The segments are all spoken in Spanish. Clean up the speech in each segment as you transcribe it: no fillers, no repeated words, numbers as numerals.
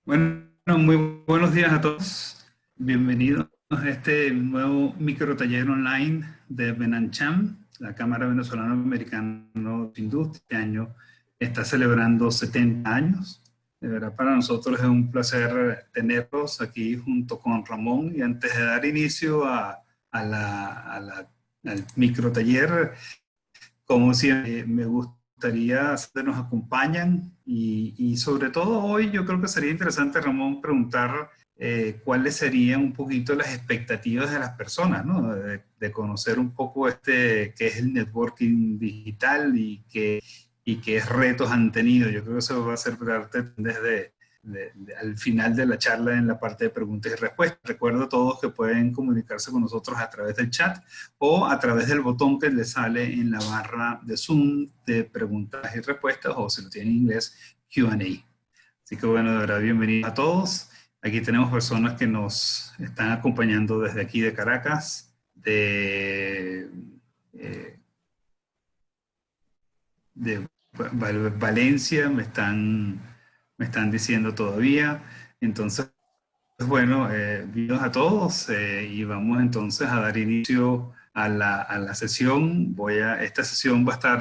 Bueno, muy buenos días a todos. Bienvenidos a este nuevo microtaller online de Benancham, la Cámara Venezolano-Americana de Industria. Este año está celebrando 70 años. De verdad, para nosotros es un placer tenerlos aquí junto con Ramón. Y antes de dar inicio al microtaller, como siempre, me gustaría saber si nos acompañan y sobre todo hoy yo creo que sería interesante, Ramón, preguntar cuáles serían un poquito las expectativas de las personas, ¿no? De conocer un poco qué es el networking digital y qué retos han tenido. Yo creo que eso va a ser parte desde al final de la charla en la parte de preguntas y respuestas. Recuerdo a todos que pueden comunicarse con nosotros a través del chat o a través del botón que les sale en la barra de Zoom de preguntas y respuestas, o si lo tienen en inglés, Q&A. Así que bueno, de verdad, bienvenidos a todos. Aquí tenemos personas que nos están acompañando desde aquí de Caracas, eh, de Valencia, me están diciendo todavía. Entonces, bueno, bienvenidos a todos y vamos entonces a dar inicio a la sesión. Esta sesión va a estar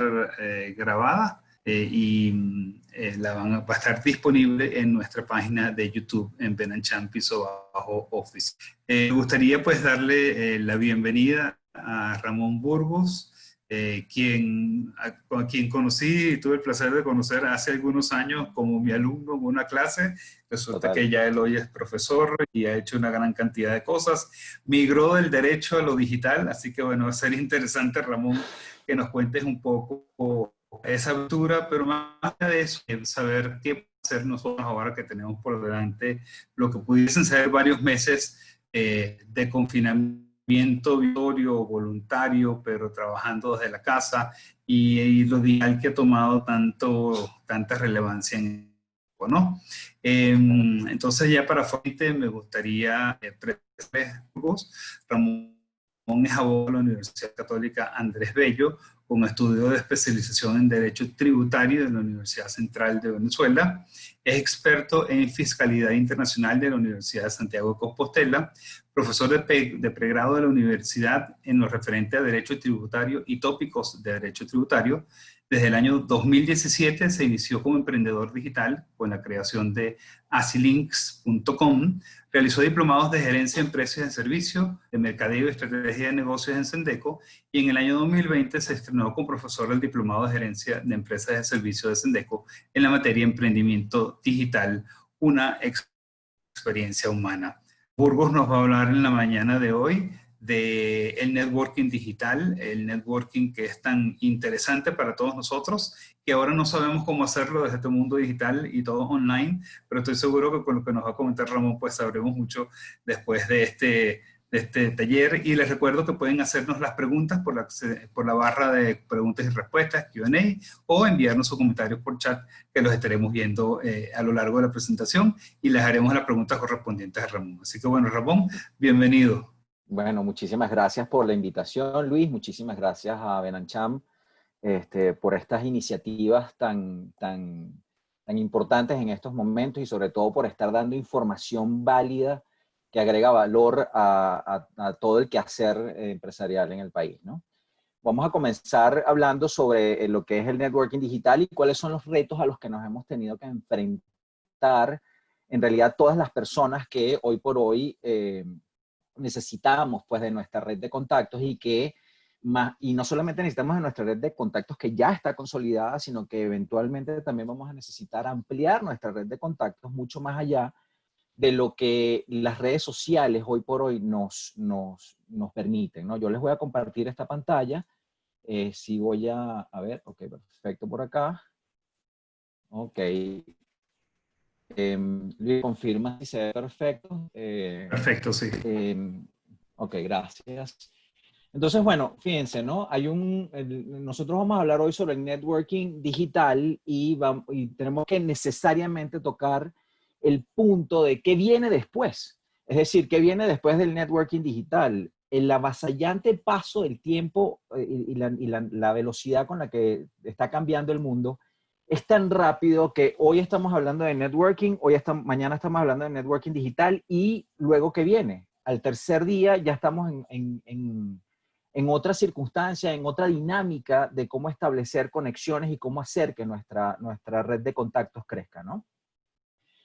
grabada va a estar disponible en nuestra página de YouTube en Benancham Piso Bajo Office. Me gustaría pues darle la bienvenida a Ramón Burgos, a quien conocí y tuve el placer de conocer hace algunos años como mi alumno en una clase. Resulta Total. que ya él hoy es profesor y ha hecho una gran cantidad de cosas. Migró del derecho a lo digital, así que bueno, va a ser interesante, Ramón, que nos cuentes un poco esa aventura, pero más allá de eso, saber qué hacer nosotros ahora que tenemos por delante lo que pudiesen ser varios meses de confinamiento voluntario, pero trabajando desde la casa y lo digital que ha tomado tanta relevancia en ¿no? Entonces ya para frente me gustaría presentarles Ramón es abogado de la Universidad Católica Andrés Bello, con estudio de especialización en Derecho Tributario de la Universidad Central de Venezuela. Es experto en Fiscalidad Internacional de la Universidad de Santiago de Compostela, profesor de pregrado de la universidad en lo referente a Derecho Tributario y tópicos de Derecho Tributario. Desde el año 2017 se inició como emprendedor digital con la creación de asilinks.com. Realizó diplomados de gerencia en precios de servicio, de mercadeo y estrategia de negocios en Sendeco, y en el año 2020 se estrenó como profesor del diplomado de gerencia de empresas de servicio de Sendeco en la materia emprendimiento digital, una experiencia humana. Burgos nos va a hablar en la mañana de hoy de el networking digital, el networking que es tan interesante para todos nosotros, que ahora no sabemos cómo hacerlo desde este mundo digital y todo online, pero estoy seguro que con lo que nos va a comentar Ramón, pues sabremos mucho después de este taller. Y les recuerdo que pueden hacernos las preguntas por la barra de preguntas y respuestas, Q&A, o enviarnos sus comentarios por chat, que los estaremos viendo a lo largo de la presentación y les haremos las preguntas correspondientes a Ramón. Así que bueno, Ramón, bienvenido. Bueno, muchísimas gracias por la invitación, Luis. Muchísimas gracias a Benancham por estas iniciativas tan importantes en estos momentos y sobre todo por estar dando información válida que agrega valor a todo el quehacer empresarial en el país, ¿no? Vamos a comenzar hablando sobre lo que es el networking digital y cuáles son los retos a los que nos hemos tenido que enfrentar en realidad todas las personas que hoy por hoy necesitamos pues de nuestra red de contactos y no solamente necesitamos de nuestra red de contactos que ya está consolidada, sino que eventualmente también vamos a necesitar ampliar nuestra red de contactos mucho más allá de lo que las redes sociales hoy por hoy nos permiten, ¿no? Yo les voy a compartir esta pantalla. Si voy a ver, ok, perfecto por acá. Ok. Luis, confirma si se ve perfecto. Perfecto, sí. Ok, gracias. Entonces, bueno, fíjense, ¿no? Nosotros vamos a hablar hoy sobre el networking digital y tenemos que necesariamente tocar el punto de qué viene después. Es decir, qué viene después del networking digital. El avasallante paso del tiempo la velocidad con la que está cambiando el mundo es tan rápido que hoy estamos hablando de networking, mañana estamos hablando de networking digital y luego que viene, al tercer día ya estamos en otra circunstancia, en otra dinámica de cómo establecer conexiones y cómo hacer que nuestra red de contactos crezca, ¿no?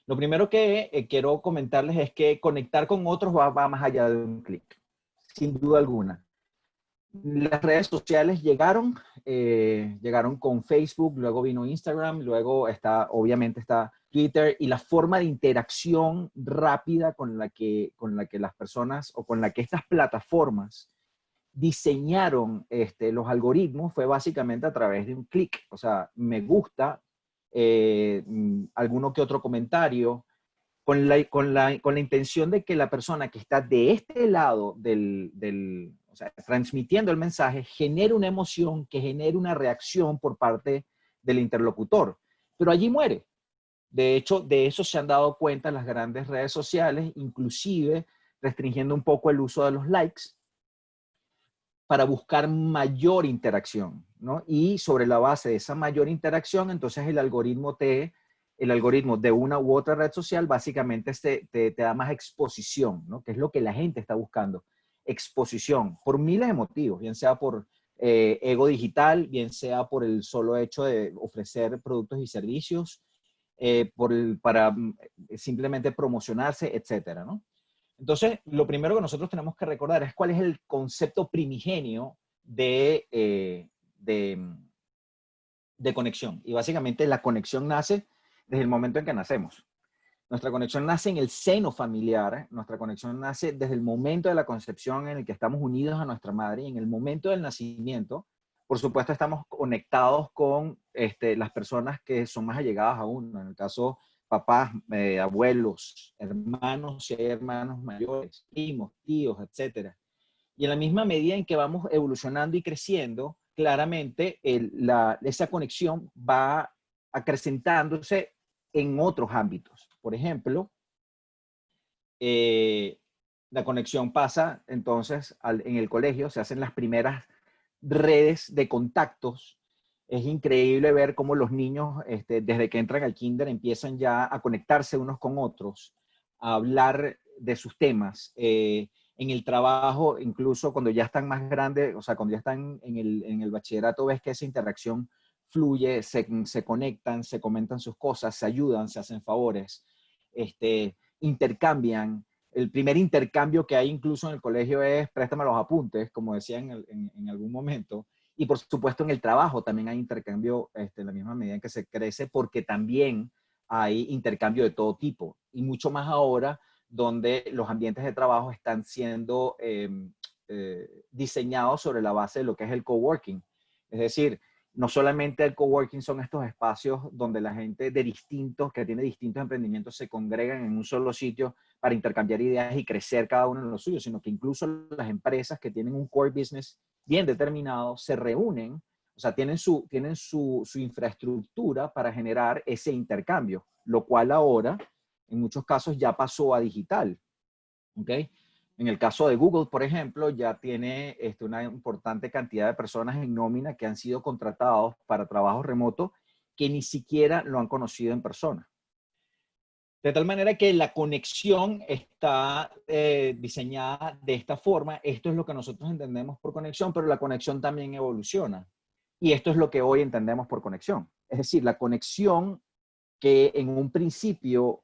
Lo primero que quiero comentarles es que conectar con otros va más allá de un clic, sin duda alguna. Las redes sociales llegaron con Facebook, luego vino Instagram, luego obviamente está Twitter, y la forma de interacción rápida con la que las personas o con la que estas plataformas diseñaron los algoritmos fue básicamente a través de un clic. O sea, me gusta, alguno que otro comentario, con la intención de que la persona que está de este lado o sea, transmitiendo el mensaje, genere una emoción, que genere una reacción por parte del interlocutor. Pero allí muere. De hecho, de eso se han dado cuenta las grandes redes sociales, inclusive restringiendo un poco el uso de los likes para buscar mayor interacción, ¿no? Y sobre la base de esa mayor interacción, entonces el algoritmo de una u otra red social básicamente te da más exposición, ¿no? Que es lo que la gente está buscando. Exposición, por miles de motivos, bien sea por ego digital, bien sea por el solo hecho de ofrecer productos y servicios, para simplemente promocionarse, etcétera, ¿no? Entonces, lo primero que nosotros tenemos que recordar es cuál es el concepto primigenio de conexión. Y básicamente la conexión nace desde el momento en que nacemos. Nuestra conexión nace en el seno familiar, nuestra conexión nace desde el momento de la concepción en el que estamos unidos a nuestra madre, y en el momento del nacimiento, por supuesto, estamos conectados con las personas que son más allegadas a uno. En el caso, papás, abuelos, hermanos, si hay hermanos mayores, primos, tíos, etcétera. Y en la misma medida en que vamos evolucionando y creciendo, claramente esa conexión va acrecentándose en otros ámbitos. Por ejemplo, la conexión pasa entonces en el colegio, se hacen las primeras redes de contactos. Es increíble ver cómo los niños, desde que entran al kinder, empiezan ya a conectarse unos con otros, a hablar de sus temas. En el trabajo, incluso cuando ya están más grandes, o sea, cuando ya están en el bachillerato, ves que esa interacción fluye, se conectan, se comentan sus cosas, se ayudan, se hacen favores, intercambian. El primer intercambio que hay incluso en el colegio es préstame los apuntes, como decía en algún momento. Y por supuesto en el trabajo también hay intercambio en la misma medida en que se crece, porque también hay intercambio de todo tipo. Y mucho más ahora, donde los ambientes de trabajo están siendo diseñados sobre la base de lo que es el coworking. Es decir, no solamente el coworking son estos espacios donde la gente que tiene distintos emprendimientos se congregan en un solo sitio para intercambiar ideas y crecer cada uno en lo suyo, sino que incluso las empresas que tienen un core business bien determinado se reúnen, o sea, tienen su infraestructura para generar ese intercambio, lo cual ahora en muchos casos ya pasó a digital. ¿Ok? En el caso de Google, por ejemplo, ya tiene una importante cantidad de personas en nómina que han sido contratados para trabajos remotos que ni siquiera lo han conocido en persona. De tal manera que la conexión está diseñada de esta forma. Esto es lo que nosotros entendemos por conexión, pero la conexión también evoluciona. Y esto es lo que hoy entendemos por conexión. Es decir, la conexión que en un principio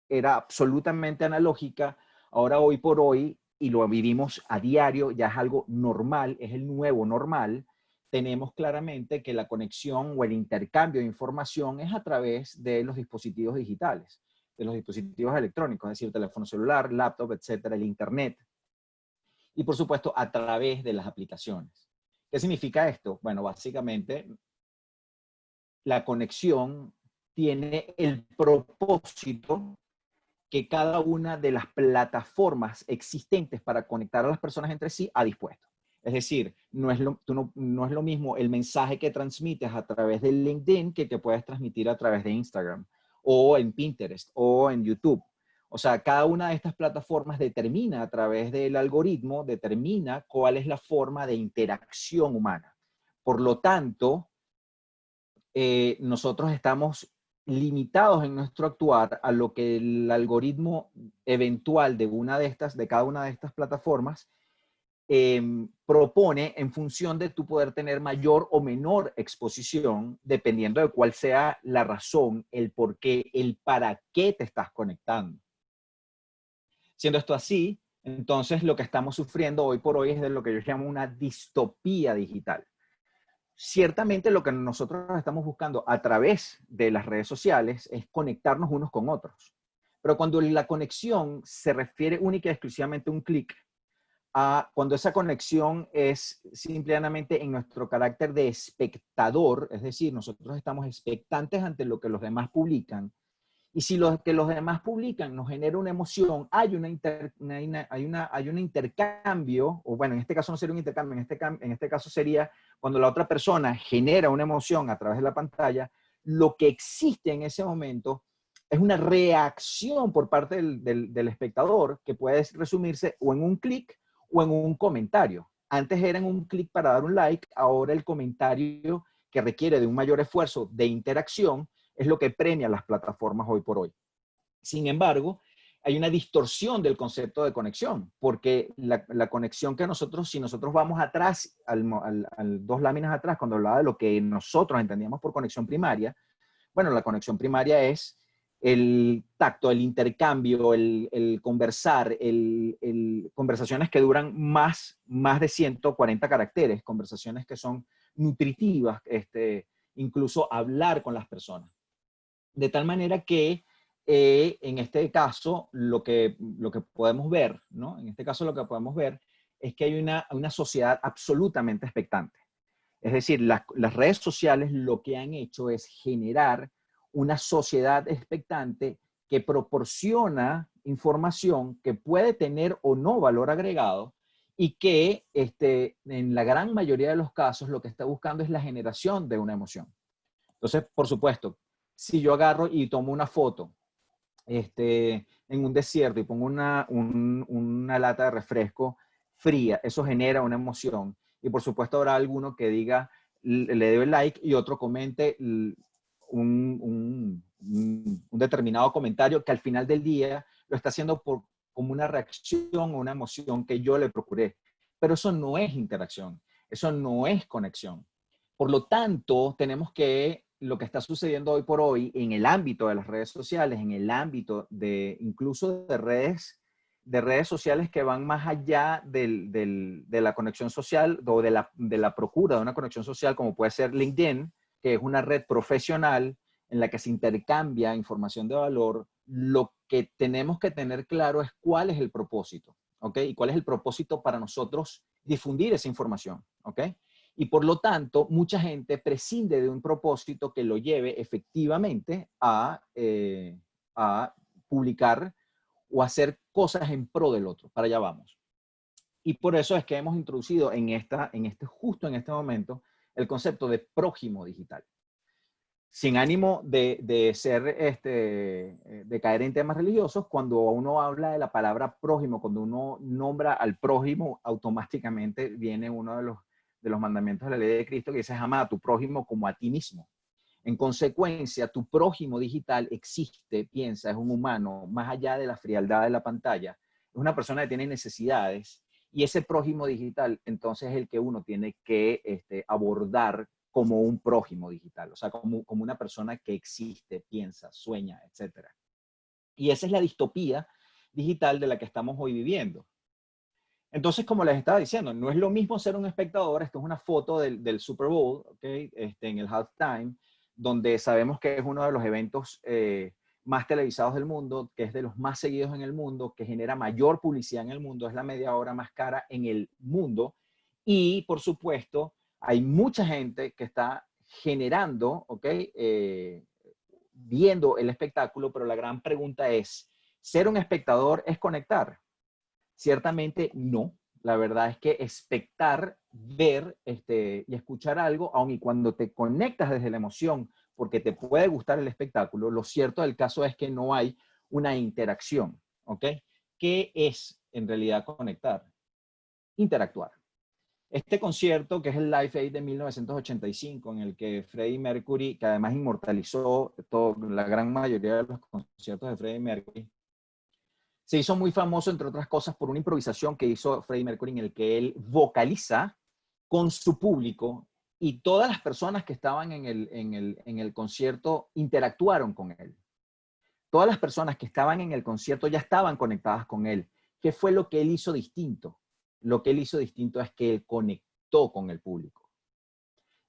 era absolutamente analógica, ahora hoy por hoy, y lo vivimos a diario, ya es algo normal, es el nuevo normal. Tenemos claramente que la conexión o el intercambio de información es a través de los dispositivos digitales, de los dispositivos electrónicos, es decir, teléfono celular, laptop, etcétera, el internet. Y por supuesto, a través de las aplicaciones. ¿Qué significa esto? Bueno, básicamente, la conexión tiene el propósito que cada una de las plataformas existentes para conectar a las personas entre sí ha dispuesto. Es decir, no es lo mismo el mensaje que transmites a través de LinkedIn que puedes transmitir a través de Instagram o en Pinterest o en YouTube. O sea, cada una de estas plataformas determina a través del algoritmo, determina cuál es la forma de interacción humana. Por lo tanto, nosotros estamos limitados en nuestro actuar a lo que el algoritmo eventual de cada una de estas plataformas propone en función de tu poder tener mayor o menor exposición, dependiendo de cuál sea la razón, el por qué, el para qué te estás conectando. Siendo esto así, entonces lo que estamos sufriendo hoy por hoy es de lo que yo llamo una distopía digital. Ciertamente lo que nosotros estamos buscando a través de las redes sociales es conectarnos unos con otros. Pero cuando la conexión se refiere única y exclusivamente a un clic, cuando esa conexión es simplemente en nuestro carácter de espectador, es decir, nosotros estamos expectantes ante lo que los demás publican, y si lo que los demás publican nos genera una emoción, hay un intercambio, o bueno, en este caso no sería un intercambio, en este caso sería cuando la otra persona genera una emoción a través de la pantalla, lo que existe en ese momento es una reacción por parte del espectador que puede resumirse o en un clic o en un comentario. Antes era en un clic para dar un like, ahora el comentario que requiere de un mayor esfuerzo de interacción es lo que premia las plataformas hoy por hoy. Sin embargo, hay una distorsión del concepto de conexión, porque la conexión que nosotros, si nosotros vamos atrás, dos láminas atrás, cuando hablaba de lo que nosotros entendíamos por conexión primaria, bueno, la conexión primaria es el tacto, el intercambio, el conversar, conversaciones que duran más de 140 caracteres, conversaciones que son nutritivas, incluso hablar con las personas. De tal manera que en este caso lo que podemos ver, ¿no? En este caso lo que podemos ver es que hay una sociedad absolutamente expectante. Es decir, las redes sociales lo que han hecho es generar una sociedad expectante que proporciona información que puede tener o no valor agregado y que en la gran mayoría de los casos lo que está buscando es la generación de una emoción. Entonces, por supuesto, si yo agarro y tomo una foto en un desierto y pongo una lata de refresco fría, eso genera una emoción. Y por supuesto habrá alguno que diga, le dé el like y otro comente un determinado comentario que al final del día lo está haciendo como una reacción o una emoción que yo le procuré. Pero eso no es interacción, eso no es conexión. Por lo tanto, tenemos que lo que está sucediendo hoy por hoy en el ámbito de las redes sociales, en el ámbito incluso de redes sociales que van más allá de la conexión social o de la procura de una conexión social, como puede ser LinkedIn, que es una red profesional en la que se intercambia información de valor. Lo que tenemos que tener claro es cuál es el propósito, ¿ok? Y cuál es el propósito para nosotros difundir esa información, ¿ok? Y por lo tanto, mucha gente prescinde de un propósito que lo lleve efectivamente a publicar o hacer cosas en pro del otro. Para allá vamos. Y por eso es que hemos introducido justo en este momento el concepto de prójimo digital. Sin ánimo de caer en temas religiosos, cuando uno habla de la palabra prójimo, cuando uno nombra al prójimo, automáticamente viene uno de los mandamientos de la ley de Cristo que dice: ama a tu prójimo como a ti mismo. En consecuencia, tu prójimo digital existe, piensa, es un humano, más allá de la frialdad de la pantalla, es una persona que tiene necesidades, y ese prójimo digital entonces es el que uno tiene que abordar como un prójimo digital, o sea, como una persona que existe, piensa, sueña, etc. Y esa es la distopía digital de la que estamos hoy viviendo. Entonces, como les estaba diciendo, no es lo mismo ser un espectador. Esto es una foto del Super Bowl, ¿okay? En el halftime, donde sabemos que es uno de los eventos más televisados del mundo, que es de los más seguidos en el mundo, que genera mayor publicidad en el mundo, es la media hora más cara en el mundo. Y, por supuesto, hay mucha gente que está generando, viendo el espectáculo, pero la gran pregunta es, ¿ser un espectador es conectar? Ciertamente no. La verdad es que expectar, ver y escuchar algo, aun y cuando te conectas desde la emoción, porque te puede gustar el espectáculo, lo cierto del caso es que no hay una interacción, ¿ok? ¿Qué es en realidad conectar? Interactuar. Este concierto, que es el Live Aid de 1985, en el que Freddie Mercury, que además inmortalizó la gran mayoría de los conciertos de Freddie Mercury, se hizo muy famoso, entre otras cosas, por una improvisación que hizo Freddie Mercury en el que él vocaliza con su público y todas las personas que estaban en el concierto interactuaron con él. Todas las personas que estaban en el concierto ya estaban conectadas con él. ¿Qué fue lo que él hizo distinto? Lo que él hizo distinto es que él conectó con el público.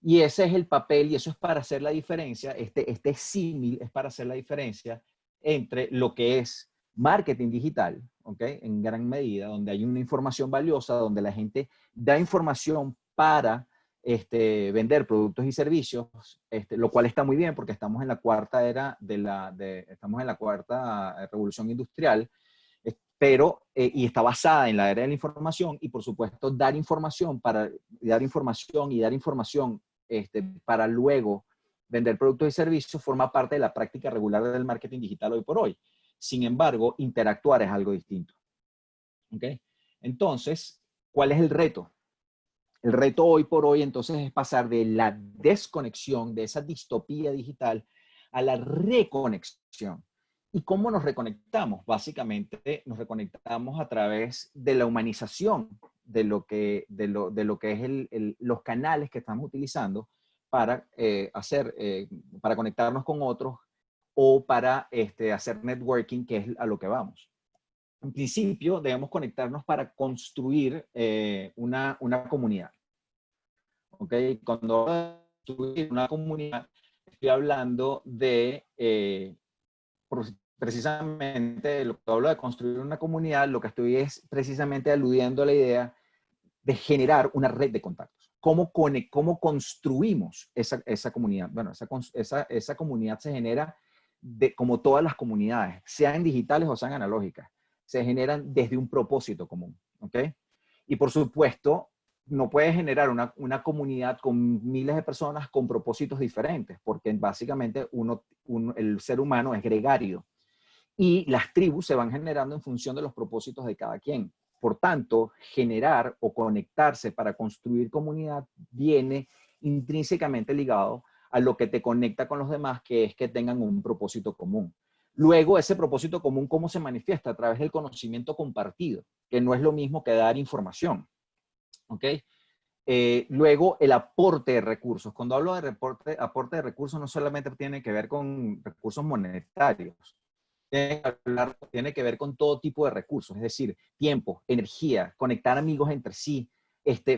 Y ese es el papel, y eso es para hacer la diferencia, este símil es para hacer la diferencia entre lo que es marketing digital, ¿ok? En gran medida, donde hay una información valiosa, donde la gente da información para vender productos y servicios, lo cual está muy bien porque estamos en la cuarta era estamos en la cuarta revolución industrial, pero, y está basada en la era de la información, y por supuesto dar información para luego vender productos y servicios forma parte de la práctica regular del marketing digital hoy por hoy. Sin embargo, interactuar es algo distinto. ¿Ok? Entonces, ¿cuál es el reto? El reto hoy por hoy entonces es pasar de la desconexión, de esa distopía digital, a la reconexión. ¿Y cómo nos reconectamos? Básicamente nos reconectamos a través de la humanización de lo que es los canales que estamos utilizando para, para conectarnos con otros o para hacer networking, que es a lo que vamos. En principio, debemos conectarnos para construir una comunidad. ¿Ok? Cuando hablo de construir una comunidad, estoy hablando de, precisamente, lo que hablo de construir una comunidad, lo que estoy es precisamente aludiendo a la idea de generar una red de contactos. ¿Cómo construimos esa comunidad? Bueno, esa comunidad se genera como todas las comunidades, sean digitales o sean analógicas. Se generan desde un propósito común. ¿Ok? Y por supuesto, no puedes generar una comunidad con miles de personas con propósitos diferentes, porque básicamente el ser humano es gregario. Y las tribus se van generando en función de los propósitos de cada quien. Por tanto, generar o conectarse para construir comunidad viene intrínsecamente ligado a lo que te conecta con los demás, que es que tengan un propósito común. Luego, ese propósito común, ¿cómo se manifiesta? A través del conocimiento compartido, que no es lo mismo que dar información. ¿Ok? Luego, el aporte de recursos. Cuando hablo de aporte de recursos, no solamente tiene que ver con recursos monetarios, tiene que ver con todo tipo de recursos, es decir, tiempo, energía, conectar amigos entre sí,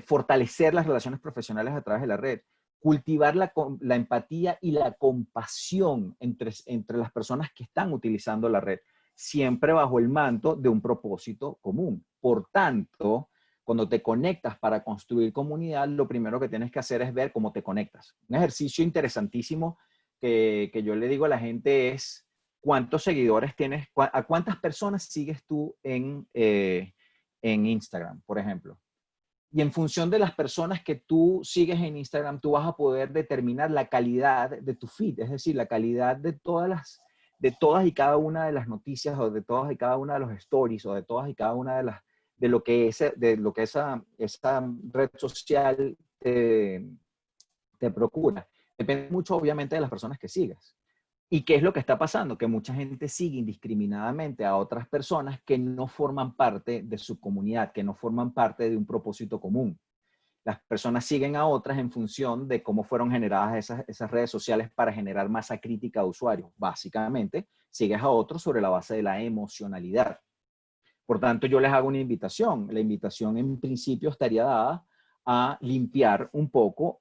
fortalecer las relaciones profesionales a través de la red, cultivar la empatía y la compasión entre las personas que están utilizando la red, siempre bajo el manto de un propósito común. Por tanto, cuando te conectas para construir comunidad, lo primero que tienes que hacer es ver cómo te conectas. Un ejercicio interesantísimo que yo le digo a la gente es: ¿cuántos seguidores tienes? ¿A cuántas personas sigues tú en Instagram, por ejemplo? Y en función de las personas que tú sigues en Instagram, tú vas a poder determinar la calidad de tu feed, es decir, la calidad de todas y cada una de las noticias, o de todas y cada una de los stories, o de todas y cada una de lo que esa red social te procura. Depende mucho, obviamente, de las personas que sigas. ¿Y qué es lo que está pasando? Que mucha gente sigue indiscriminadamente a otras personas que no forman parte de su comunidad, que no forman parte de un propósito común. Las personas siguen a otras en función de cómo fueron generadas esas redes sociales para generar masa crítica de usuarios. Básicamente, sigues a otros sobre la base de la emocionalidad. Por tanto, yo les hago una invitación. La invitación en principio estaría dada a limpiar un poco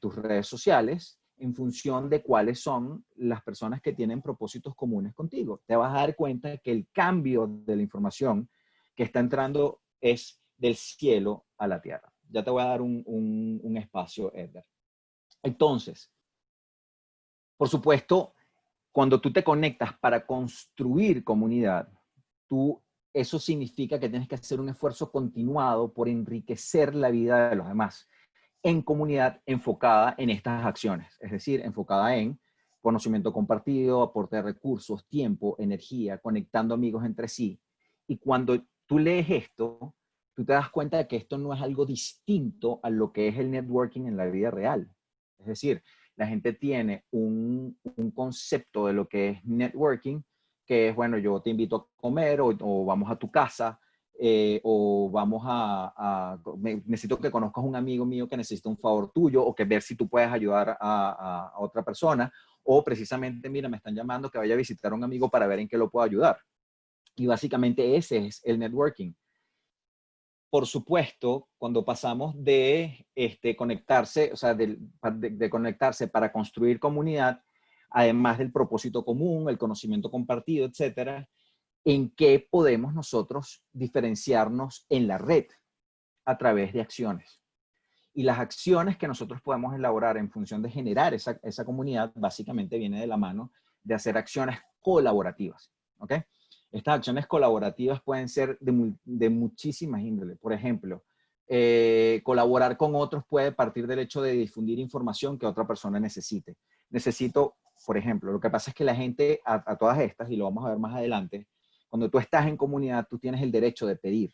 tus redes sociales en función de cuáles son las personas que tienen propósitos comunes contigo. Te vas a dar cuenta que el cambio de la información que está entrando es del cielo a la tierra. Ya te voy a dar un espacio, Edgar. Entonces, por supuesto, cuando tú te conectas para construir comunidad, eso significa que tienes que hacer un esfuerzo continuado por enriquecer la vida de los demás en comunidad enfocada en estas acciones, es decir, enfocada en conocimiento compartido, aporte de recursos, tiempo, energía, conectando amigos entre sí. Y cuando tú lees esto, tú te das cuenta de que esto no es algo distinto a lo que es el networking en la vida real. Es decir, la gente tiene un concepto de lo que es networking, que es, bueno, yo te invito a comer o vamos a tu casa, o vamos necesito que conozcas un amigo mío que necesita un favor tuyo, o que ver si tú puedes ayudar a otra persona, o precisamente, mira, me están llamando que vaya a visitar a un amigo para ver en qué lo puedo ayudar. Y básicamente ese es el networking. Por supuesto, cuando pasamos de conectarse, o sea, de conectarse para construir comunidad, además del propósito común, el conocimiento compartido, etcétera, ¿en qué podemos nosotros diferenciarnos en la red? A través de acciones. Y las acciones que nosotros podemos elaborar en función de generar esa comunidad, básicamente viene de la mano de hacer acciones colaborativas. ¿Ok? Estas acciones colaborativas pueden ser de muchísimas índoles. Por ejemplo, colaborar con otros puede partir del hecho de difundir información que otra persona necesite. Necesito, por ejemplo, lo que pasa es que la gente, a todas estas, y lo vamos a ver más adelante, cuando tú estás en comunidad, tú tienes el derecho de pedir.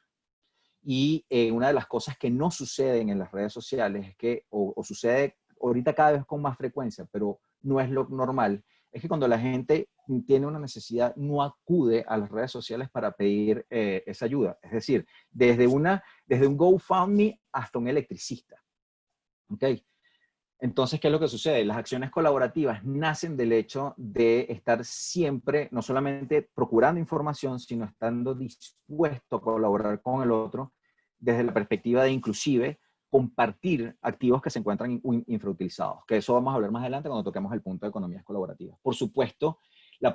Y una de las cosas que no suceden en las redes sociales es que, o sucede ahorita cada vez con más frecuencia, pero no es lo normal, es que cuando la gente tiene una necesidad, no acude a las redes sociales para pedir esa ayuda. Es decir, desde un GoFundMe hasta un electricista. ¿Ok? Entonces, ¿qué es lo que sucede? Las acciones colaborativas nacen del hecho de estar siempre, no solamente procurando información, sino estando dispuesto a colaborar con el otro desde la perspectiva de inclusive compartir activos que se encuentran infrautilizados. Que eso vamos a hablar más adelante cuando toquemos el punto de economías colaborativas. Por supuesto,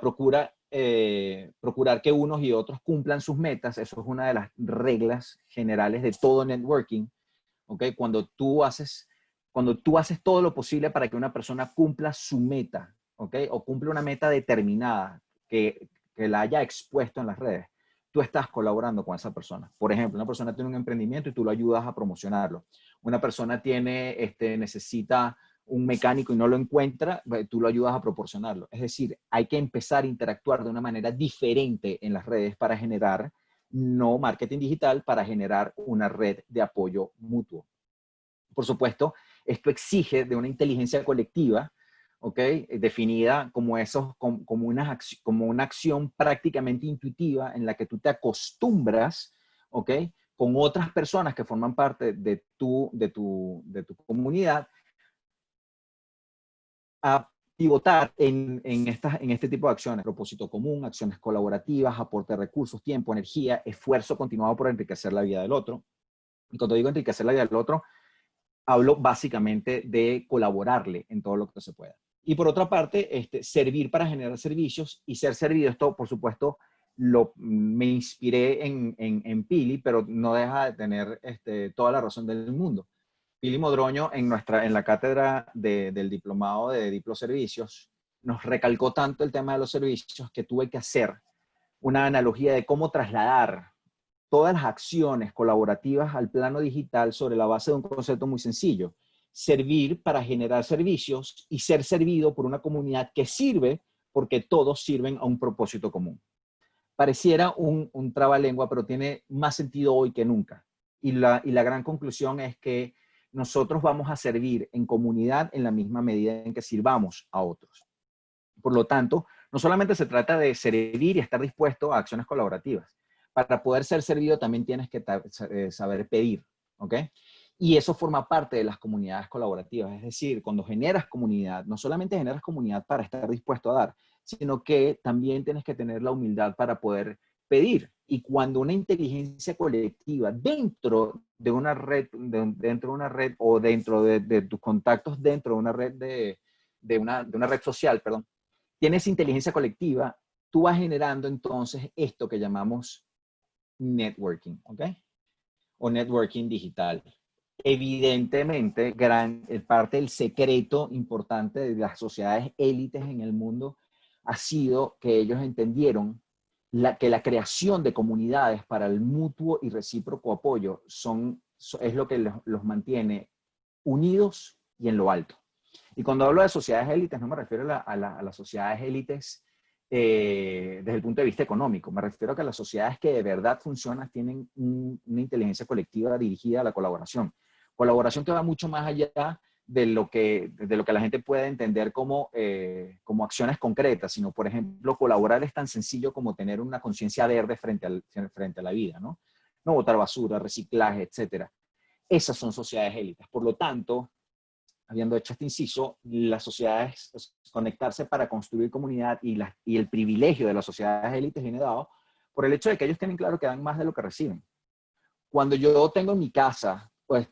procurar que unos y otros cumplan sus metas, eso es una de las reglas generales de todo networking. ¿Okay? Cuando tú haces todo lo posible para que una persona cumpla su meta, ¿ok? O cumple una meta determinada que la haya expuesto en las redes, tú estás colaborando con esa persona. Por ejemplo, una persona tiene un emprendimiento y tú lo ayudas a promocionarlo. Una persona necesita un mecánico y no lo encuentra, tú lo ayudas a proporcionarlo. Es decir, hay que empezar a interactuar de una manera diferente en las redes para generar, no marketing digital, para generar una red de apoyo mutuo. Por supuesto, esto exige de una inteligencia colectiva, ¿ok? Definida como una acción prácticamente intuitiva en la que tú te acostumbras, ¿ok? Con otras personas que forman parte de tu comunidad a pivotar en este tipo de acciones. Propósito común, acciones colaborativas, aporte de recursos, tiempo, energía, esfuerzo continuado por enriquecer la vida del otro. Y cuando digo enriquecer la vida del otro, hablo básicamente de colaborarle en todo lo que se pueda. Y por otra parte, servir para generar servicios y ser servido. Esto, por supuesto, me inspiré en Pili, pero no deja de tener toda la razón del mundo. Pili Modroño, en la cátedra del diplomado de Diploservicios, nos recalcó tanto el tema de los servicios que tuve que hacer una analogía de cómo trasladar todas las acciones colaborativas al plano digital sobre la base de un concepto muy sencillo: servir para generar servicios y ser servido por una comunidad que sirve porque todos sirven a un propósito común. Pareciera un trabalengua, pero tiene más sentido hoy que nunca. Y la gran conclusión es que nosotros vamos a servir en comunidad en la misma medida en que sirvamos a otros. Por lo tanto, no solamente se trata de servir y estar dispuesto a acciones colaborativas. Para poder ser servido también tienes que saber pedir, ¿ok? Y eso forma parte de las comunidades colaborativas. Es decir, cuando generas comunidad, no solamente generas comunidad para estar dispuesto a dar, sino que también tienes que tener la humildad para poder pedir. Y cuando una inteligencia colectiva dentro de una red, o dentro de tus contactos dentro de una red de una red social, perdón, tienes inteligencia colectiva, tú vas generando entonces esto que llamamos networking, ¿ok? O networking digital. Evidentemente, parte del secreto importante de las sociedades élites en el mundo ha sido que ellos entendieron que la creación de comunidades para el mutuo y recíproco apoyo es lo que los mantiene unidos y en lo alto. Y cuando hablo de sociedades élites, no me refiero a las sociedades élites desde el punto de vista económico. Me refiero a que las sociedades que de verdad funcionan tienen una inteligencia colectiva dirigida a la colaboración. Colaboración que va mucho más allá de lo que la gente puede entender como acciones concretas, sino, por ejemplo, colaborar es tan sencillo como tener una conciencia verde frente a la vida, ¿no? No botar basura, reciclaje, etcétera. Esas son sociedades élites. Por lo tanto, habiendo hecho este inciso, las sociedades, conectarse para construir comunidad y el privilegio de las sociedades élites viene dado por el hecho de que ellos tienen claro que dan más de lo que reciben. Cuando yo tengo en mi casa pues,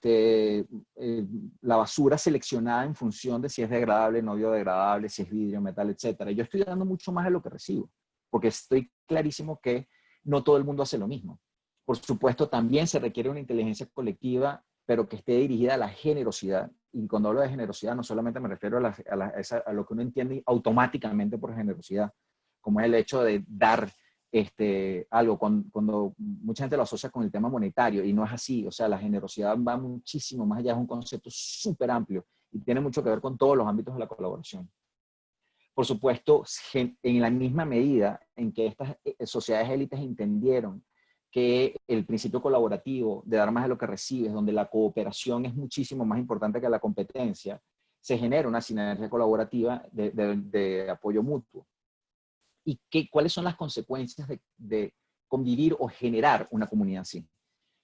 la basura seleccionada en función de si es degradable, no biodegradable, si es vidrio, metal, etcétera, yo estoy dando mucho más de lo que recibo, porque estoy clarísimo que no todo el mundo hace lo mismo. Por supuesto, también se requiere una inteligencia colectiva, pero que esté dirigida a la generosidad. Y cuando hablo de generosidad, no solamente me refiero a lo que uno entiende automáticamente por generosidad, como es el hecho de dar algo, cuando mucha gente lo asocia con el tema monetario, y no es así. O sea, la generosidad va muchísimo más allá, es un concepto súper amplio y tiene mucho que ver con todos los ámbitos de la colaboración. Por supuesto, en la misma medida en que estas sociedades élites entendieron que el principio colaborativo de dar más de lo que recibes, donde la cooperación es muchísimo más importante que la competencia, se genera una sinergia colaborativa de apoyo mutuo. ¿Y cuáles son las consecuencias de convivir o generar una comunidad así?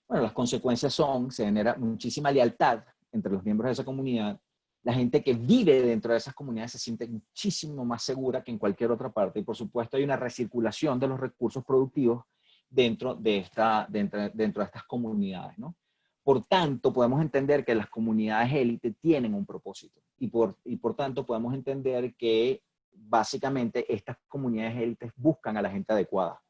Bueno, las consecuencias se genera muchísima lealtad entre los miembros de esa comunidad. La gente que vive dentro de esas comunidades se siente muchísimo más segura que en cualquier otra parte. Y por supuesto hay una recirculación de los recursos productivos dentro de estas comunidades, ¿no? Por tanto, podemos entender que las comunidades élite tienen un propósito. Y por tanto, podemos entender que básicamente estas comunidades élites buscan a la gente adecuada.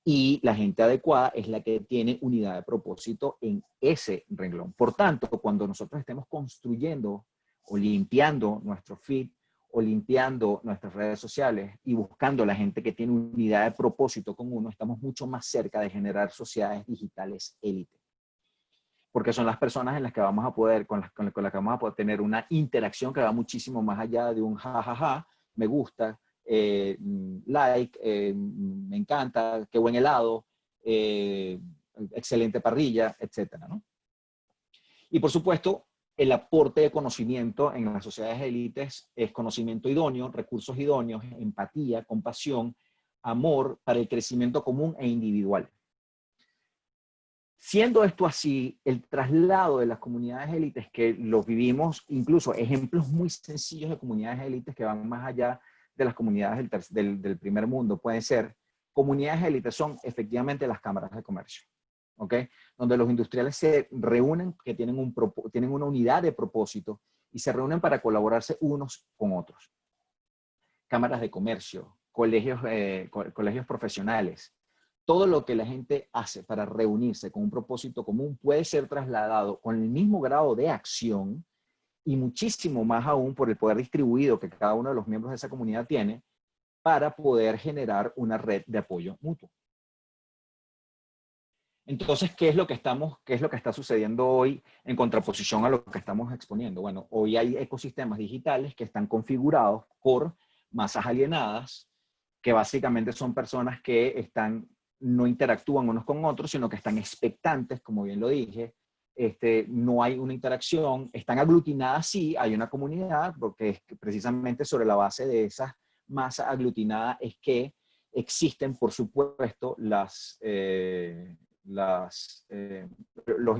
Y la gente adecuada es la que tiene unidad de propósito en ese renglón. Por tanto, cuando nosotros estemos construyendo o limpiando nuestro feed o limpiando nuestras redes sociales y buscando la gente que tiene unidad de propósito con uno, estamos mucho más cerca de generar sociedades digitales élite. Porque son las personas en las que vamos a poder, con las que vamos a poder tener una interacción que va muchísimo más allá de un jajaja, me gusta, like, me encanta, qué buen helado, excelente parrilla, etcétera, ¿no? Y por supuesto, el aporte de conocimiento en las sociedades élites es conocimiento idóneo, recursos idóneos, empatía, compasión, amor para el crecimiento común e individual. Siendo esto así, el traslado de las comunidades élites que los vivimos, incluso ejemplos muy sencillos de comunidades élites que van más allá de las comunidades del primer mundo, pueden ser comunidades élites, son efectivamente las cámaras de comercio, ¿ok? Donde los industriales se reúnen, que tienen una unidad de propósito y se reúnen para colaborarse unos con otros. Cámaras de comercio, colegios profesionales. Todo lo que la gente hace para reunirse con un propósito común puede ser trasladado con el mismo grado de acción y muchísimo más aún por el poder distribuido que cada uno de los miembros de esa comunidad tiene para poder generar una red de apoyo mutuo. Entonces, ¿qué es lo que está sucediendo hoy en contraposición a lo que estamos exponiendo? Bueno, hoy hay ecosistemas digitales que están configurados por masas alienadas, que básicamente son personas que no interactúan unos con otros, sino que están expectantes, como bien lo dije. No hay una interacción, están aglutinadas, sí, hay una comunidad, porque es precisamente sobre la base de esa masa aglutinada es que existen, por supuesto, los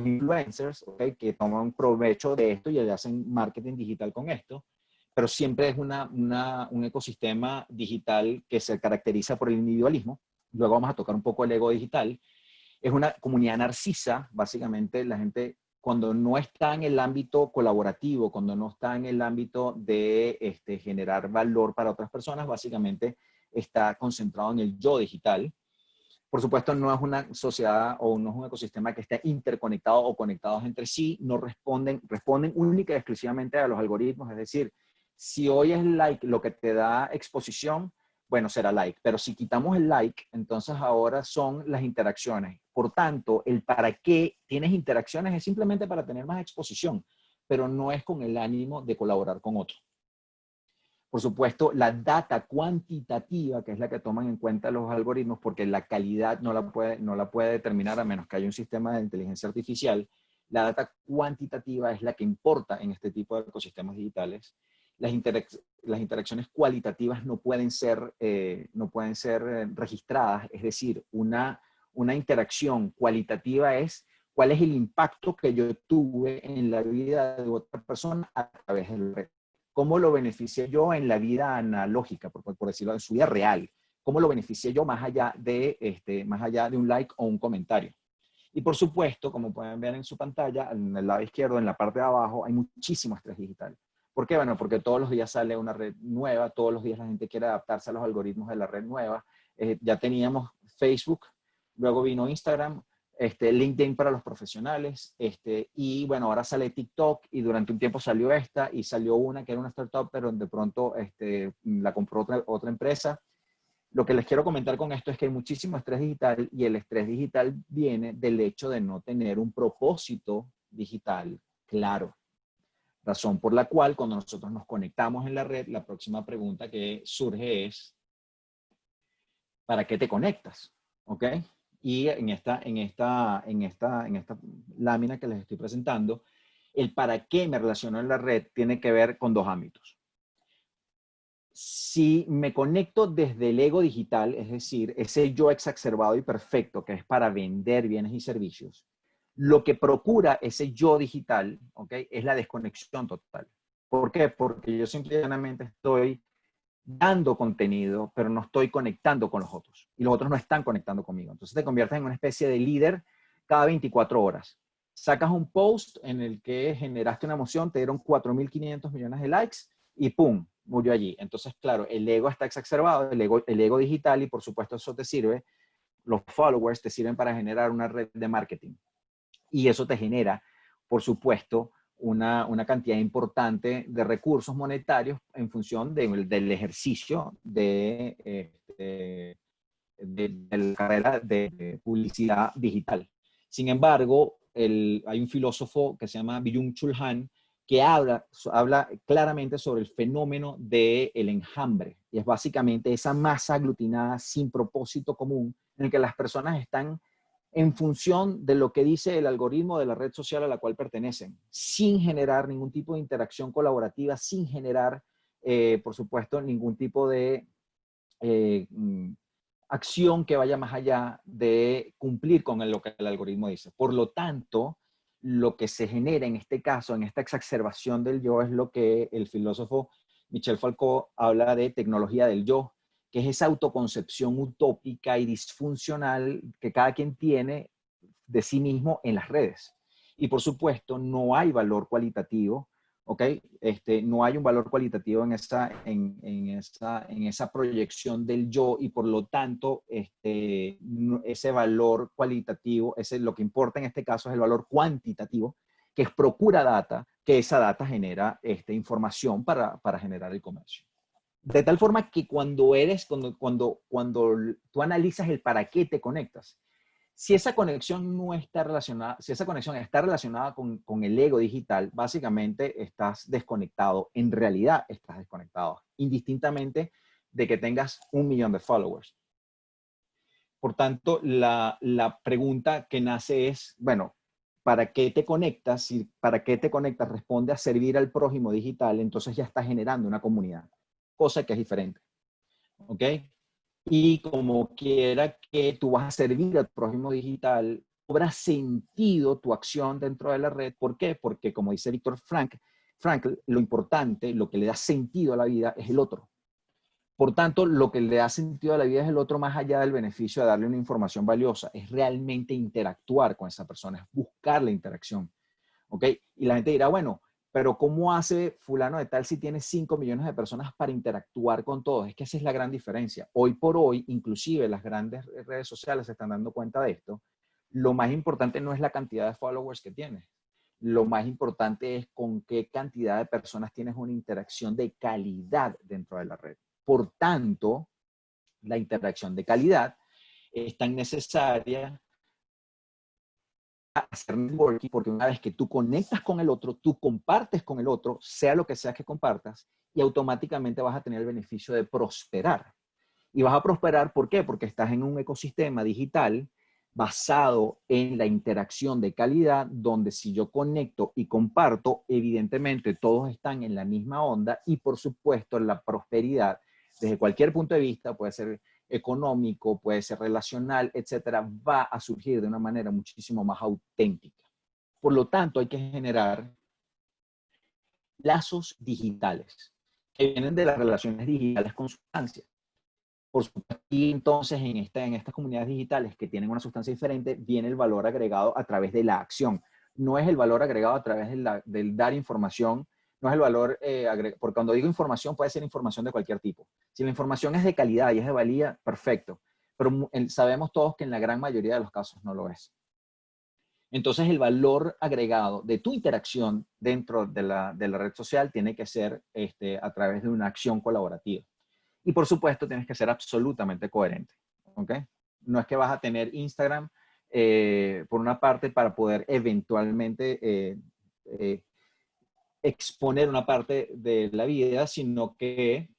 influencers, ¿okay? Que toman provecho de esto y hacen marketing digital con esto, pero siempre es un ecosistema digital que se caracteriza por el individualismo. Luego vamos a tocar un poco el ego digital. Es una comunidad narcisa, básicamente la gente cuando no está en el ámbito colaborativo, cuando no está en el ámbito de generar valor para otras personas, básicamente está concentrado en el yo digital. Por supuesto, no es una sociedad o no es un ecosistema que esté interconectado o conectados entre sí, no responden única y exclusivamente a los algoritmos, es decir, si hoy es like lo que te da exposición, bueno, será like, pero si quitamos el like, entonces ahora son las interacciones. Por tanto, el para qué tienes interacciones es simplemente para tener más exposición, pero no es con el ánimo de colaborar con otro. Por supuesto, la data cuantitativa, que es la que toman en cuenta los algoritmos, porque la calidad no la puede determinar a menos que haya un sistema de inteligencia artificial. La data cuantitativa es la que importa en este tipo de ecosistemas digitales. Las interacciones cualitativas no pueden ser registradas, es decir, una interacción cualitativa es cuál es el impacto que yo tuve en la vida de otra persona a través del red. ¿Cómo lo beneficié yo en la vida analógica, por decirlo, en su vida real? ¿Cómo lo beneficié yo más allá de un like o un comentario? Y por supuesto, como pueden ver en su pantalla, en el lado izquierdo, en la parte de abajo, hay muchísimo estrés digital. ¿Por qué? Bueno, porque todos los días sale una red nueva, todos los días la gente quiere adaptarse a los algoritmos de la red nueva. Ya teníamos Facebook, luego vino Instagram, LinkedIn para los profesionales, y bueno, ahora sale TikTok, y durante un tiempo salió esta, y salió una que era una startup, pero de pronto la compró otra empresa. Lo que les quiero comentar con esto es que hay muchísimo estrés digital, y el estrés digital viene del hecho de no tener un propósito digital claro. Razón por la cual cuando nosotros nos conectamos en la red, la próxima pregunta que surge es, ¿para qué te conectas? ¿Ok? Y en esta lámina que les estoy presentando, el para qué me relaciono en la red tiene que ver con dos ámbitos. Si me conecto desde el ego digital, es decir, ese yo exacerbado y perfecto que es para vender bienes y servicios, lo que procura ese yo digital, ¿ok?, es la desconexión total. ¿Por qué? Porque yo simplemente estoy dando contenido, pero no estoy conectando con los otros. Y los otros no están conectando conmigo. Entonces te conviertes en una especie de líder cada 24 horas. Sacas un post en el que generaste una emoción, te dieron 4.500 millones de likes y ¡pum!, murió allí. Entonces, claro, el ego está exacerbado, el ego digital, y por supuesto eso te sirve, los followers te sirven para generar una red de marketing. Y eso te genera, por supuesto, una cantidad importante de recursos monetarios en función del ejercicio de la carrera de publicidad digital. Sin embargo, hay un filósofo que se llama Byung-Chul Han que habla claramente sobre el fenómeno del enjambre. Y es básicamente esa masa aglutinada sin propósito común en el que las personas están en función de lo que dice el algoritmo de la red social a la cual pertenecen, sin generar ningún tipo de interacción colaborativa, sin generar, por supuesto, ningún tipo de acción que vaya más allá de cumplir con lo que el algoritmo dice. Por lo tanto, lo que se genera en este caso, en esta exacerbación del yo, es lo que el filósofo Michel Foucault habla de tecnología del yo, que es esa autoconcepción utópica y disfuncional que cada quien tiene de sí mismo en las redes. Y por supuesto, no hay valor cualitativo, ¿ok? No hay un valor cualitativo en esa proyección del yo, y por lo tanto, ese valor cualitativo, lo que importa en este caso es el valor cuantitativo, que es procura data, que esa data genera información para generar el comercio. De tal forma que cuando tú analizas el para qué te conectas, si esa conexión no está relacionada, si esa conexión está relacionada con el ego digital, básicamente estás desconectado. En realidad estás desconectado, indistintamente de que tengas 1 millón de followers. Por tanto, la pregunta que nace es, bueno, ¿para qué te conectas? Si para qué te conectas responde a servir al prójimo digital, entonces ya estás generando una comunidad, cosa que es diferente. ¿Ok? Y como quiera que tú vas a servir al prójimo digital, cobra sentido tu acción dentro de la red. ¿Por qué? Porque como dice Víctor Frankl, lo importante, lo que le da sentido a la vida es el otro. Por tanto, lo que le da sentido a la vida es el otro, más allá del beneficio de darle una información valiosa, es realmente interactuar con esa persona, es buscar la interacción. ¿Ok? Y la gente dirá, bueno, pero ¿cómo hace fulano de tal si tiene 5 millones de personas para interactuar con todos? Es que esa es la gran diferencia. Hoy por hoy, inclusive las grandes redes sociales se están dando cuenta de esto. Lo más importante no es la cantidad de followers que tienes. Lo más importante es con qué cantidad de personas tienes una interacción de calidad dentro de la red. Por tanto, la interacción de calidad es tan necesaria hacer networking, porque una vez que tú conectas con el otro, tú compartes con el otro, sea lo que sea que compartas, y automáticamente vas a tener el beneficio de prosperar. Y vas a prosperar, ¿por qué? Porque estás en un ecosistema digital basado en la interacción de calidad, donde si yo conecto y comparto, evidentemente todos están en la misma onda y por supuesto la prosperidad, desde cualquier punto de vista, puede ser económico, puede ser relacional, etcétera, va a surgir de una manera muchísimo más auténtica. Por lo tanto, hay que generar lazos digitales que vienen de las relaciones digitales con sustancia. Por supuesto, y entonces en estas comunidades digitales que tienen una sustancia diferente, viene el valor agregado a través de la acción. No es el valor agregado a través del dar información, no es el valor, porque cuando digo información puede ser información de cualquier tipo. Si la información es de calidad y es de valía, perfecto. Pero sabemos todos que en la gran mayoría de los casos no lo es. Entonces el valor agregado de tu interacción dentro de la red social tiene que ser a través de una acción colaborativa. Y por supuesto, tienes que ser absolutamente coherente. ¿Ok? No es que vas a tener Instagram, por una parte, para poder eventualmente exponer una parte de la vida, sino que,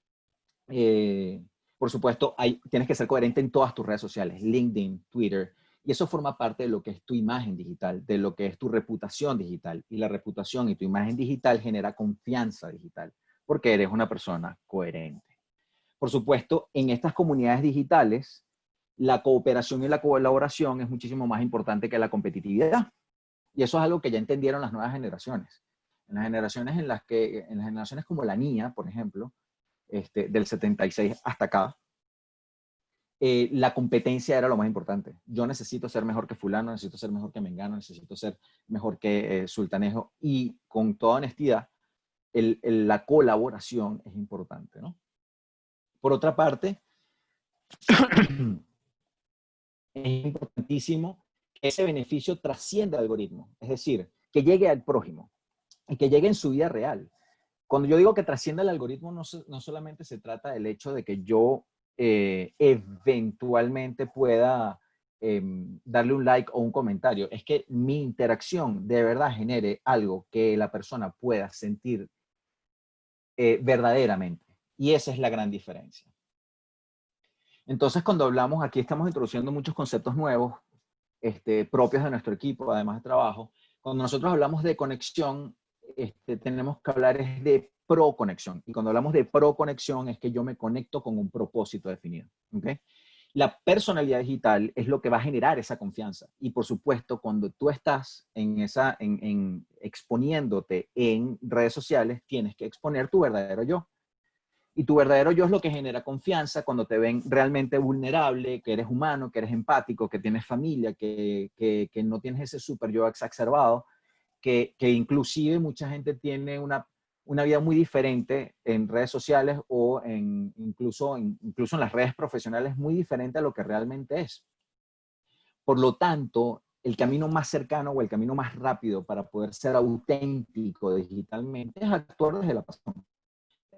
por supuesto, tienes que ser coherente en todas tus redes sociales, LinkedIn, Twitter, y eso forma parte de lo que es tu imagen digital, de lo que es tu reputación digital. Y la reputación y tu imagen digital genera confianza digital, porque eres una persona coherente. Por supuesto, en estas comunidades digitales, la cooperación y la colaboración es muchísimo más importante que la competitividad. Y eso es algo que ya entendieron las nuevas generaciones. En las generaciones como la mía, por ejemplo, del 76 hasta acá, la competencia era lo más importante. Yo necesito ser mejor que fulano, necesito ser mejor que mengano, necesito ser mejor que sultanejo. Y con toda honestidad, la colaboración es importante, ¿no? Por otra parte, es importantísimo que ese beneficio trascienda el algoritmo, es decir, que llegue al prójimo y que llegue en su vida real. Cuando yo digo que trascienda el algoritmo, no solamente se trata del hecho de que yo eventualmente pueda darle un like o un comentario, es que mi interacción de verdad genere algo que la persona pueda sentir verdaderamente. Y esa es la gran diferencia. Entonces, cuando hablamos, aquí estamos introduciendo muchos conceptos nuevos, propios de nuestro equipo, además de trabajo. Cuando nosotros hablamos de conexión, tenemos que hablar es de pro-conexión. Y cuando hablamos de pro-conexión es que yo me conecto con un propósito definido. ¿Okay? La personalidad digital es lo que va a generar esa confianza. Y por supuesto, cuando tú estás exponiéndote en redes sociales, tienes que exponer tu verdadero yo. Y tu verdadero yo es lo que genera confianza cuando te ven realmente vulnerable, que eres humano, que eres empático, que tienes familia, que no tienes ese super yo exacerbado, que inclusive mucha gente tiene una vida muy diferente en redes sociales o incluso en las redes profesionales, muy diferente a lo que realmente es. Por lo tanto, el camino más cercano o el camino más rápido para poder ser auténtico digitalmente es actuar desde la pasión.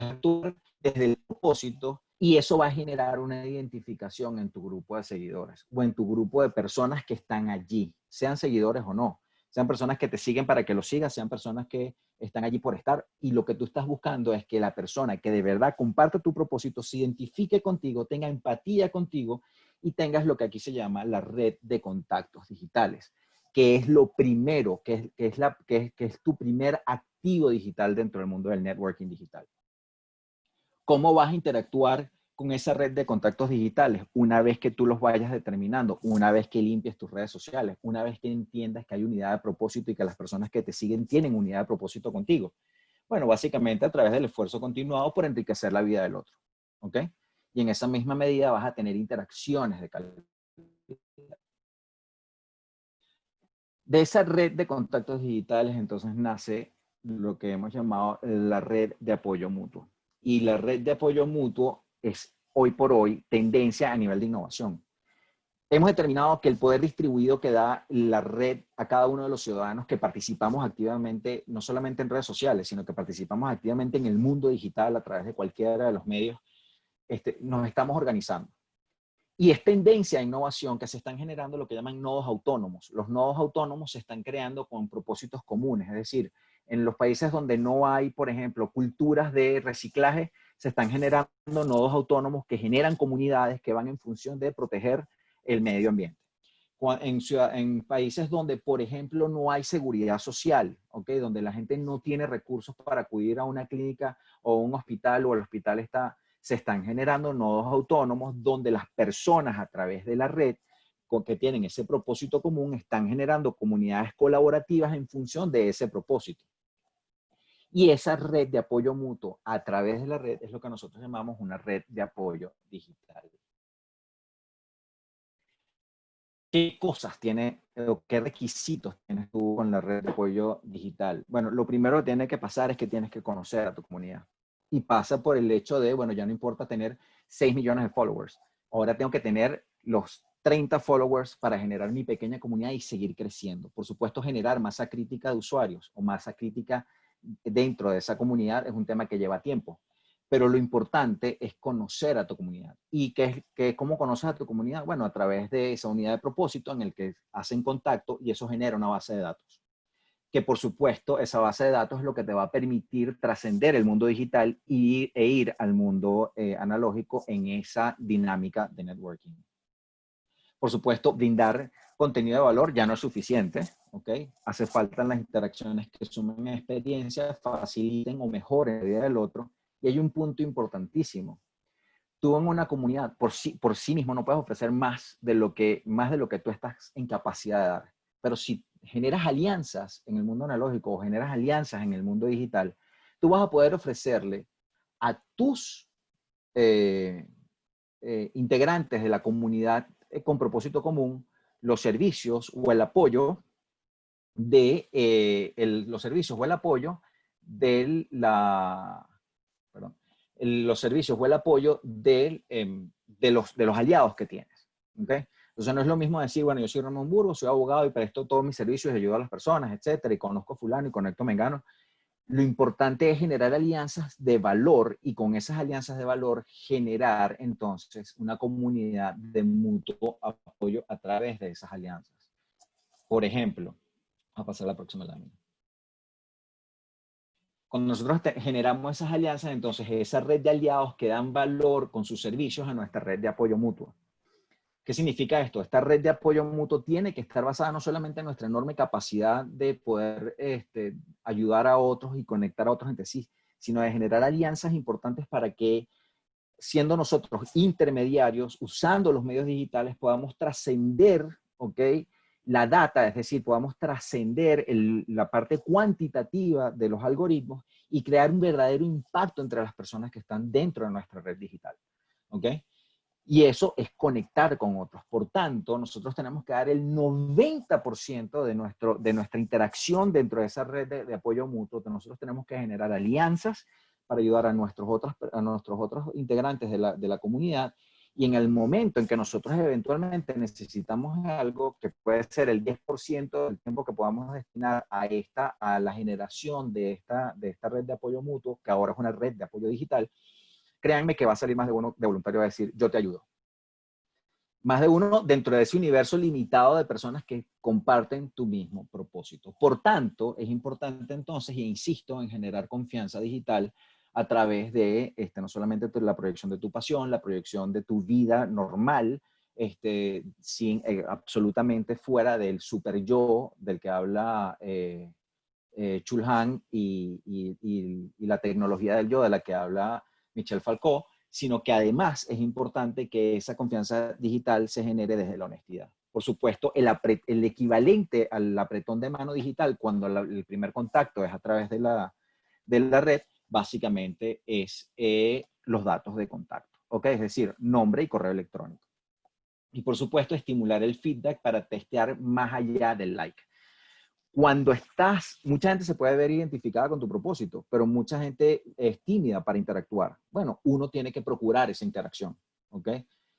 Actuar desde el propósito, y eso va a generar una identificación en tu grupo de seguidores o en tu grupo de personas que están allí, sean seguidores o no, sean personas que te siguen para que los sigas, sean personas que están allí por estar, y lo que tú estás buscando es que la persona que de verdad comparte tu propósito se identifique contigo, tenga empatía contigo y tengas lo que aquí se llama la red de contactos digitales, que es lo primero, que es tu primer activo digital dentro del mundo del networking digital. ¿Cómo vas a interactuar con esa red de contactos digitales? Una vez que tú los vayas determinando, una vez que limpies tus redes sociales, una vez que entiendas que hay unidad de propósito y que las personas que te siguen tienen unidad de propósito contigo. Bueno, básicamente a través del esfuerzo continuado por enriquecer la vida del otro. ¿Ok? Y en esa misma medida vas a tener interacciones de calidad. De esa red de contactos digitales, entonces nace lo que hemos llamado la red de apoyo mutuo. Y la red de apoyo mutuo es hoy por hoy tendencia a nivel de innovación. Hemos determinado que el poder distribuido que da la red a cada uno de los ciudadanos que participamos activamente, no solamente en redes sociales, sino que participamos activamente en el mundo digital a través de cualquiera de los medios, nos estamos organizando. Y es tendencia a innovación que se están generando lo que llaman nodos autónomos. Los nodos autónomos se están creando con propósitos comunes, es decir, en los países donde no hay, por ejemplo, culturas de reciclaje, se están generando nodos autónomos que generan comunidades que van en función de proteger el medio ambiente. En países donde, por ejemplo, no hay seguridad social, ¿okay? Donde la gente no tiene recursos para acudir a una clínica o un hospital, o el hospital se están generando nodos autónomos donde las personas a través de la red que tienen ese propósito común están generando comunidades colaborativas en función de ese propósito. Y esa red de apoyo mutuo a través de la red es lo que nosotros llamamos una red de apoyo digital. ¿Qué cosas tiene o qué requisitos tienes tú con la red de apoyo digital? Bueno, lo primero que tiene que pasar es que tienes que conocer a tu comunidad. Y pasa por el hecho de, bueno, ya no importa tener 6 millones de followers. Ahora tengo que tener los 30 followers para generar mi pequeña comunidad y seguir creciendo. Por supuesto, generar masa crítica de usuarios o masa crítica dentro de esa comunidad es un tema que lleva tiempo. Pero lo importante es conocer a tu comunidad. ¿Y cómo conoces a tu comunidad? Bueno, a través de esa unidad de propósito en el que hacen contacto y eso genera una base de datos. Que por supuesto, esa base de datos es lo que te va a permitir trascender el mundo digital e ir al mundo analógico en esa dinámica de networking. Por supuesto, brindar contenido de valor ya no es suficiente, ¿ok? Hace falta las interacciones que sumen experiencia, faciliten o mejoren la vida del otro. Y hay un punto importantísimo. Tú en una comunidad por sí mismo no puedes ofrecer más de lo que tú estás en capacidad de dar. Pero si generas alianzas en el mundo analógico o generas alianzas en el mundo digital, tú vas a poder ofrecerle a tus integrantes de la comunidad con propósito común los servicios o el apoyo de los servicios o el apoyo de los servicios o el apoyo de los aliados que tienes. ¿Okay? Entonces no es lo mismo decir, bueno, yo soy Ramón Burgos, soy abogado y presto todos mis servicios y ayudo a las personas, etcétera, y conozco a fulano y conecto a mengano. Lo importante es generar alianzas de valor y con esas alianzas de valor generar entonces una comunidad de mutuo apoyo a través de esas alianzas. Por ejemplo, a pasar a la próxima lámina. Cuando nosotros generamos esas alianzas, entonces esa red de aliados que dan valor con sus servicios a nuestra red de apoyo mutuo. ¿Qué significa esto? Esta red de apoyo mutuo tiene que estar basada no solamente en nuestra enorme capacidad de poder ayudar a otros y conectar a otros entre sí, sino de generar alianzas importantes para que, siendo nosotros intermediarios, usando los medios digitales, podamos trascender, ¿ok?, la data, es decir, podamos trascender la parte cuantitativa de los algoritmos y crear un verdadero impacto entre las personas que están dentro de nuestra red digital. ¿Ok? Y eso es conectar con otros. Por tanto, nosotros tenemos que dar el 90% de nuestra interacción dentro de esa red de apoyo mutuo. Nosotros tenemos que generar alianzas para ayudar a nuestros otros integrantes de la comunidad. Y en el momento en que nosotros eventualmente necesitamos algo, que puede ser el 10% del tiempo que podamos destinar a la generación de esta red de apoyo mutuo, que ahora es una red de apoyo digital, créanme que va a salir más de uno de voluntario a decir, yo te ayudo. Más de uno dentro de ese universo limitado de personas que comparten tu mismo propósito. Por tanto, es importante entonces, y insisto, en generar confianza digital a través de no solamente la proyección de tu pasión, la proyección de tu vida normal, absolutamente fuera del super yo del que habla Chul Han y la tecnología del yo de la que habla Michel Foucault, sino que además es importante que esa confianza digital se genere desde la honestidad. Por supuesto, el equivalente al apretón de mano digital, cuando el primer contacto es a través de la red, básicamente es los datos de contacto, ¿ok? Es decir, nombre y correo electrónico. Y por supuesto, estimular el feedback para testear más allá del like. Cuando mucha gente se puede ver identificada con tu propósito, pero mucha gente es tímida para interactuar. Bueno, uno tiene que procurar esa interacción, ¿ok?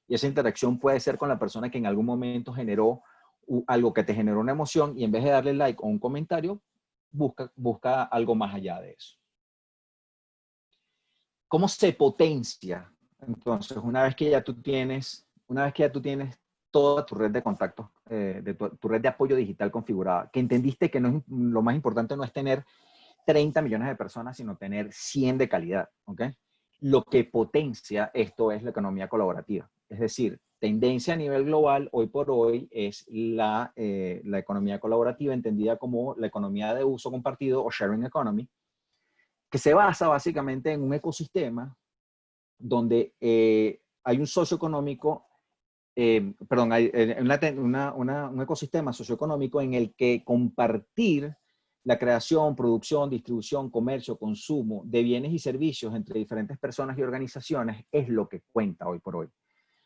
Y esa interacción puede ser con la persona que en algún momento generó algo que te generó una emoción y en vez de darle like o un comentario, busca algo más allá de eso. ¿Cómo se potencia? Entonces, una vez que ya tú tienes una vez que ya tú tienes toda tu red de contactos, tu red de apoyo digital configurada, que entendiste que no es, lo más importante no es tener 30 millones de personas, sino tener 100 de calidad, ¿ok? Lo que potencia esto es la economía colaborativa. Es decir, tendencia a nivel global hoy por hoy es la economía colaborativa, entendida como la economía de uso compartido o sharing economy, que se basa básicamente en un ecosistema donde hay un socioeconómico, perdón, hay un ecosistema socioeconómico en el que compartir la creación, producción, distribución, comercio, consumo de bienes y servicios entre diferentes personas y organizaciones es lo que cuenta hoy por hoy.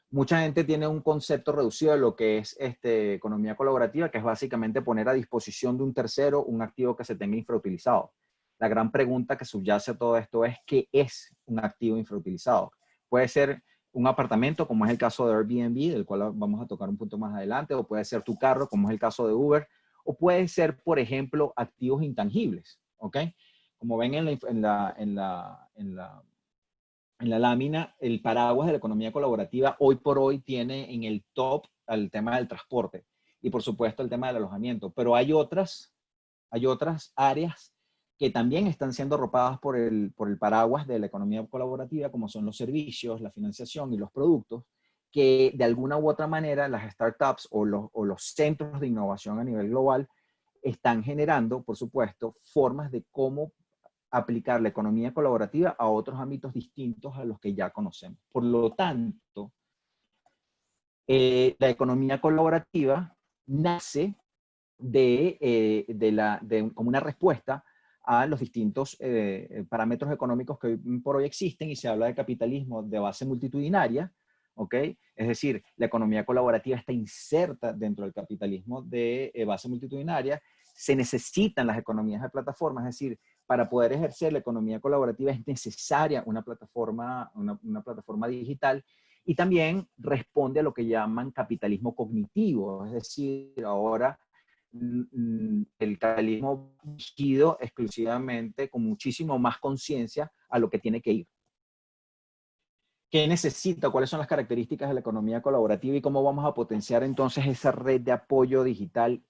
Mucha gente tiene un concepto reducido de lo que es economía colaborativa, que es básicamente poner a disposición de un tercero un activo que se tenga infrautilizado. La gran pregunta que subyace a todo esto es, ¿qué es un activo infrautilizado? Puede ser un apartamento, como es el caso de Airbnb, del cual vamos a tocar un punto más adelante, o puede ser tu carro, como es el caso de Uber, o puede ser, por ejemplo, activos intangibles, ¿ok? Como ven en la lámina, el paraguas de la economía colaborativa hoy por hoy tiene en el top el tema del transporte y por supuesto el tema del alojamiento, pero hay otras áreas que también están siendo arropadas por el paraguas de la economía colaborativa, como son los servicios, la financiación y los productos, que de alguna u otra manera las startups o los centros de innovación a nivel global están generando, por supuesto, formas de cómo aplicar la economía colaborativa a otros ámbitos distintos a los que ya conocemos. Por lo tanto, la economía colaborativa nace como una respuesta a los distintos parámetros económicos que hoy por hoy existen y se habla de capitalismo de base multitudinaria, ¿ok? Es decir, la economía colaborativa está inserta dentro del capitalismo de base multitudinaria. Se necesitan las economías de plataformas, es decir, para poder ejercer la economía colaborativa es necesaria una plataforma digital y también responde a lo que llaman capitalismo cognitivo, es decir, ahora el capitalismo dirigido exclusivamente con muchísimo más conciencia a lo que tiene que ir. ¿Qué necesita? ¿Cuáles son las características de la economía colaborativa y cómo vamos a potenciar entonces esa red de apoyo digital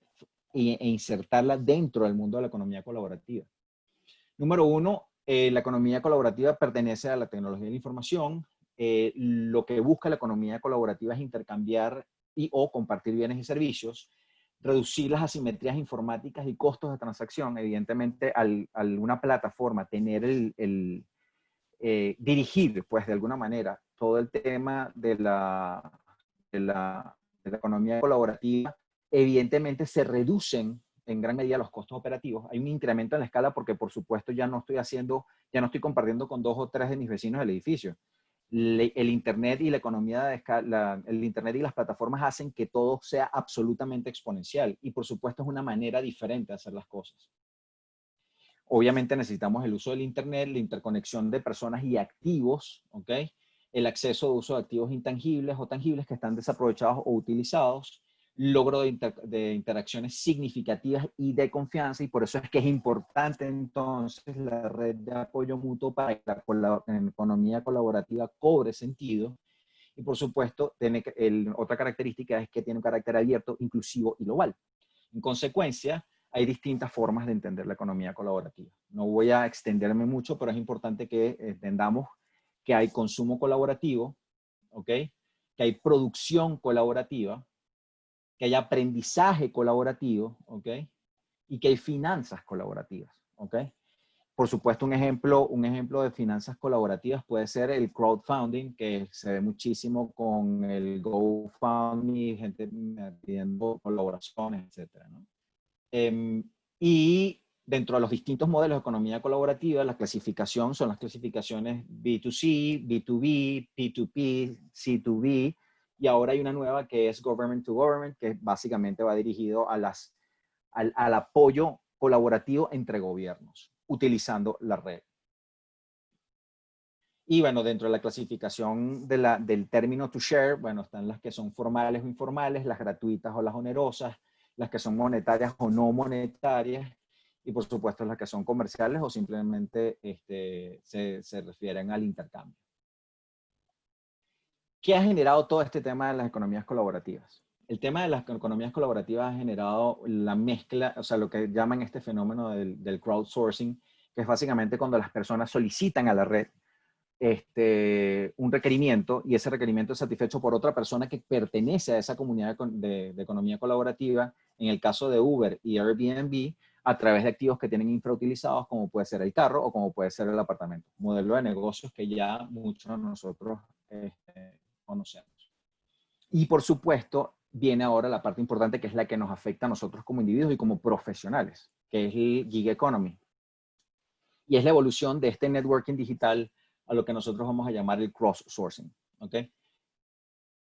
e insertarla dentro del mundo de la economía colaborativa? Número uno, la economía colaborativa pertenece a la tecnología de la información. Lo que busca la economía colaborativa es intercambiar o compartir bienes y servicios, reducir las asimetrías informáticas y costos de transacción. Evidentemente, al una plataforma tener dirigir, pues de alguna manera, todo el tema de la economía colaborativa, evidentemente se reducen en gran medida los costos operativos. Hay un incremento en la escala porque, por supuesto, ya no estoy compartiendo con 2 o 3 de mis vecinos del edificio. El Internet y la economía de escala, el Internet y las plataformas hacen que todo sea absolutamente exponencial y, por supuesto, es una manera diferente de hacer las cosas. Obviamente necesitamos el uso del Internet, la interconexión de personas y activos, ¿ok? El acceso de uso de activos intangibles o tangibles que están desaprovechados o utilizados, logro de interacciones significativas y de confianza, y por eso es que es importante entonces la red de apoyo mutuo para que la economía colaborativa cobre sentido. Y por supuesto, otra característica es que tiene un carácter abierto, inclusivo y global. En consecuencia, hay distintas formas de entender la economía colaborativa. No voy a extenderme mucho, pero es importante que entendamos que hay consumo colaborativo, ¿ok? Que hay producción colaborativa, que hay aprendizaje colaborativo, ¿ok? Y que hay finanzas colaborativas, ¿ok? Por supuesto, un ejemplo de finanzas colaborativas puede ser el crowdfunding, que se ve muchísimo con el GoFundMe, gente pidiendo colaboraciones, etcétera, ¿no? Y dentro de los distintos modelos de economía colaborativa, la clasificación son las clasificaciones B2C, B2B, P2P, C2B, y ahora hay una nueva que es Government to Government, que básicamente va dirigido al apoyo colaborativo entre gobiernos, utilizando la red. Y bueno, dentro de la clasificación del término to share, bueno, están las que son formales o informales, las gratuitas o las onerosas, las que son monetarias o no monetarias, y por supuesto las que son comerciales o simplemente se refieren al intercambio. ¿Qué ha generado todo este tema de las economías colaborativas? El tema de las economías colaborativas ha generado la mezcla, o sea, lo que llaman este fenómeno del crowdsourcing, que es básicamente cuando las personas solicitan a la red un requerimiento y ese requerimiento es satisfecho por otra persona que pertenece a esa comunidad de economía colaborativa, en el caso de Uber y Airbnb, a través de activos que tienen infrautilizados, como puede ser el carro o como puede ser el apartamento. Modelo de negocios que ya muchos de nosotros conocemos. Y por supuesto, viene ahora la parte importante que es la que nos afecta a nosotros como individuos y como profesionales, que es el gig economy. Y es la evolución de este networking digital a lo que nosotros vamos a llamar el cross-sourcing. ¿Ok?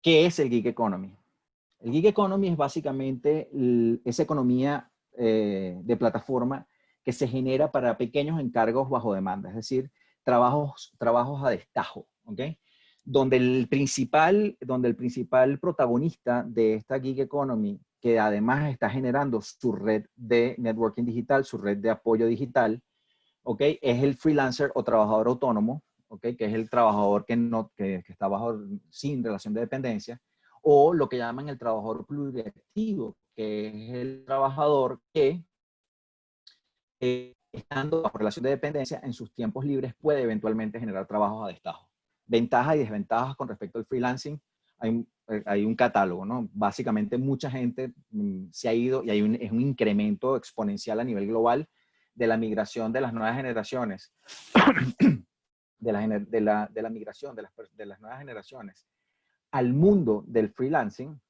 ¿Qué es el gig economy? El gig economy es básicamente esa economía de plataforma que se genera para pequeños encargos bajo demanda, es decir, trabajos a destajo. ¿Ok? Donde el principal protagonista de esta gig economy, que además está generando su red de networking digital, su red de apoyo digital, ¿ok? Es el freelancer o trabajador autónomo, ¿ok? Que es el trabajador que está sin relación de dependencia, o lo que llaman el trabajador pluriactivo, que es el trabajador que, estando bajo relación de dependencia, en sus tiempos libres puede eventualmente generar trabajos a destajo. Ventajas y desventajas con respecto al freelancing, hay un catálogo, ¿no? Básicamente mucha gente se ha ido y es un incremento exponencial a nivel global de la migración de las nuevas generaciones, de la migración de las nuevas generaciones al mundo del freelancing,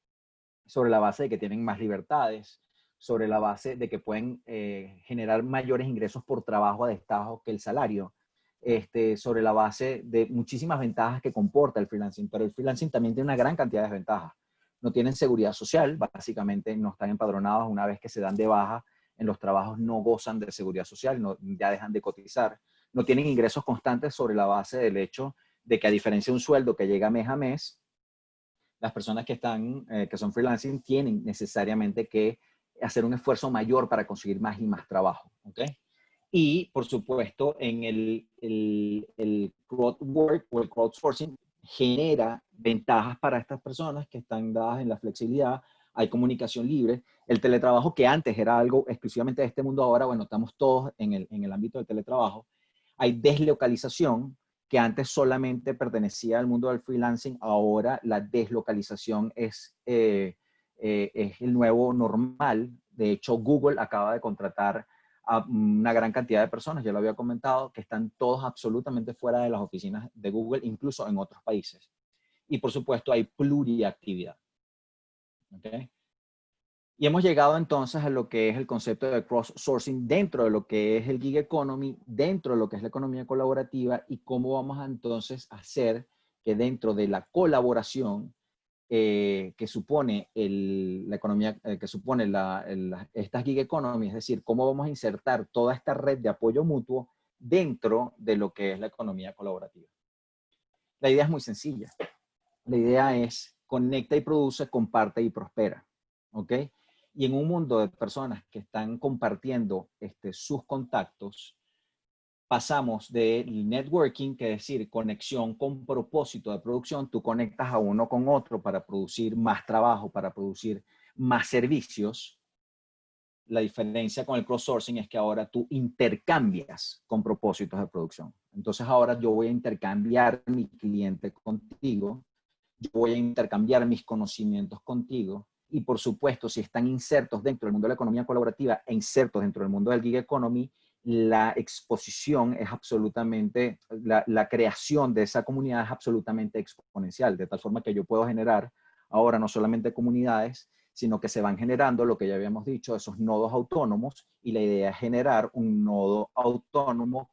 sobre la base de que tienen más libertades, sobre la base de que pueden generar mayores ingresos por trabajo a destajo que el salario, sobre la base de muchísimas ventajas que comporta el freelancing, pero el freelancing también tiene una gran cantidad de desventajas. No tienen seguridad social, básicamente no están empadronados una vez que se dan de baja en los trabajos, no gozan de seguridad social, ya dejan de cotizar, no tienen ingresos constantes sobre la base del hecho de que a diferencia de un sueldo que llega mes a mes, las personas que son freelancing tienen necesariamente que hacer un esfuerzo mayor para conseguir más y más trabajo. ¿Ok? Y, por supuesto, en el crowdwork o el crowdsourcing genera ventajas para estas personas que están dadas en la flexibilidad, hay comunicación libre. El teletrabajo, que antes era algo exclusivamente de este mundo, ahora, bueno, estamos todos en el ámbito del teletrabajo. Hay deslocalización, que antes solamente pertenecía al mundo del freelancing, ahora la deslocalización es el nuevo normal. De hecho, Google acaba de contratar a una gran cantidad de personas, ya lo había comentado, que están todos absolutamente fuera de las oficinas de Google, incluso en otros países. Y por supuesto hay pluriactividad. ¿Okay? Y hemos llegado entonces a lo que es el concepto de cross-sourcing dentro de lo que es el gig economy, dentro de lo que es la economía colaborativa y cómo vamos a entonces hacer que dentro de la colaboración que supone la economía, que supone esta gig economy, es decir, cómo vamos a insertar toda esta red de apoyo mutuo dentro de lo que es la economía colaborativa. La idea es muy sencilla. La idea es conecta y produce, comparte y prospera. ¿Ok? Y en un mundo de personas que están compartiendo sus contactos, pasamos del networking, que es decir, conexión con propósito de producción. Tú conectas a uno con otro para producir más trabajo, para producir más servicios. La diferencia con el cross-sourcing es que ahora tú intercambias con propósitos de producción. Entonces ahora yo voy a intercambiar mi cliente contigo, yo voy a intercambiar mis conocimientos contigo y por supuesto si están insertos dentro del mundo de la economía colaborativa e insertos dentro del mundo del gig economy, la exposición es absolutamente, la creación de esa comunidad es absolutamente exponencial, de tal forma que yo puedo generar ahora no solamente comunidades, sino que se van generando, lo que ya habíamos dicho, esos nodos autónomos, y la idea es generar un nodo autónomo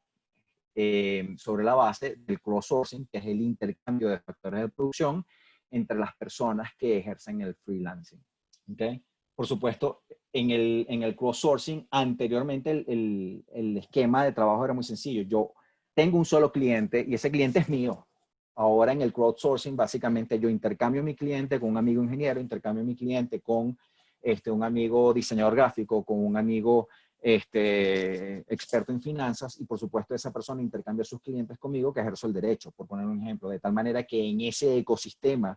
sobre la base del cross-sourcing, que es el intercambio de factores de producción entre las personas que ejercen el freelancing. ¿Okay? Por supuesto, en el cross-sourcing, anteriormente el esquema de trabajo era muy sencillo. Yo tengo un solo cliente y ese cliente es mío. Ahora en el crowdsourcing, básicamente yo intercambio mi cliente con un amigo ingeniero, intercambio mi cliente con un amigo diseñador gráfico, con un amigo experto en finanzas, y por supuesto esa persona intercambia a sus clientes conmigo que ejerzo el derecho, por poner un ejemplo, de tal manera que en ese ecosistema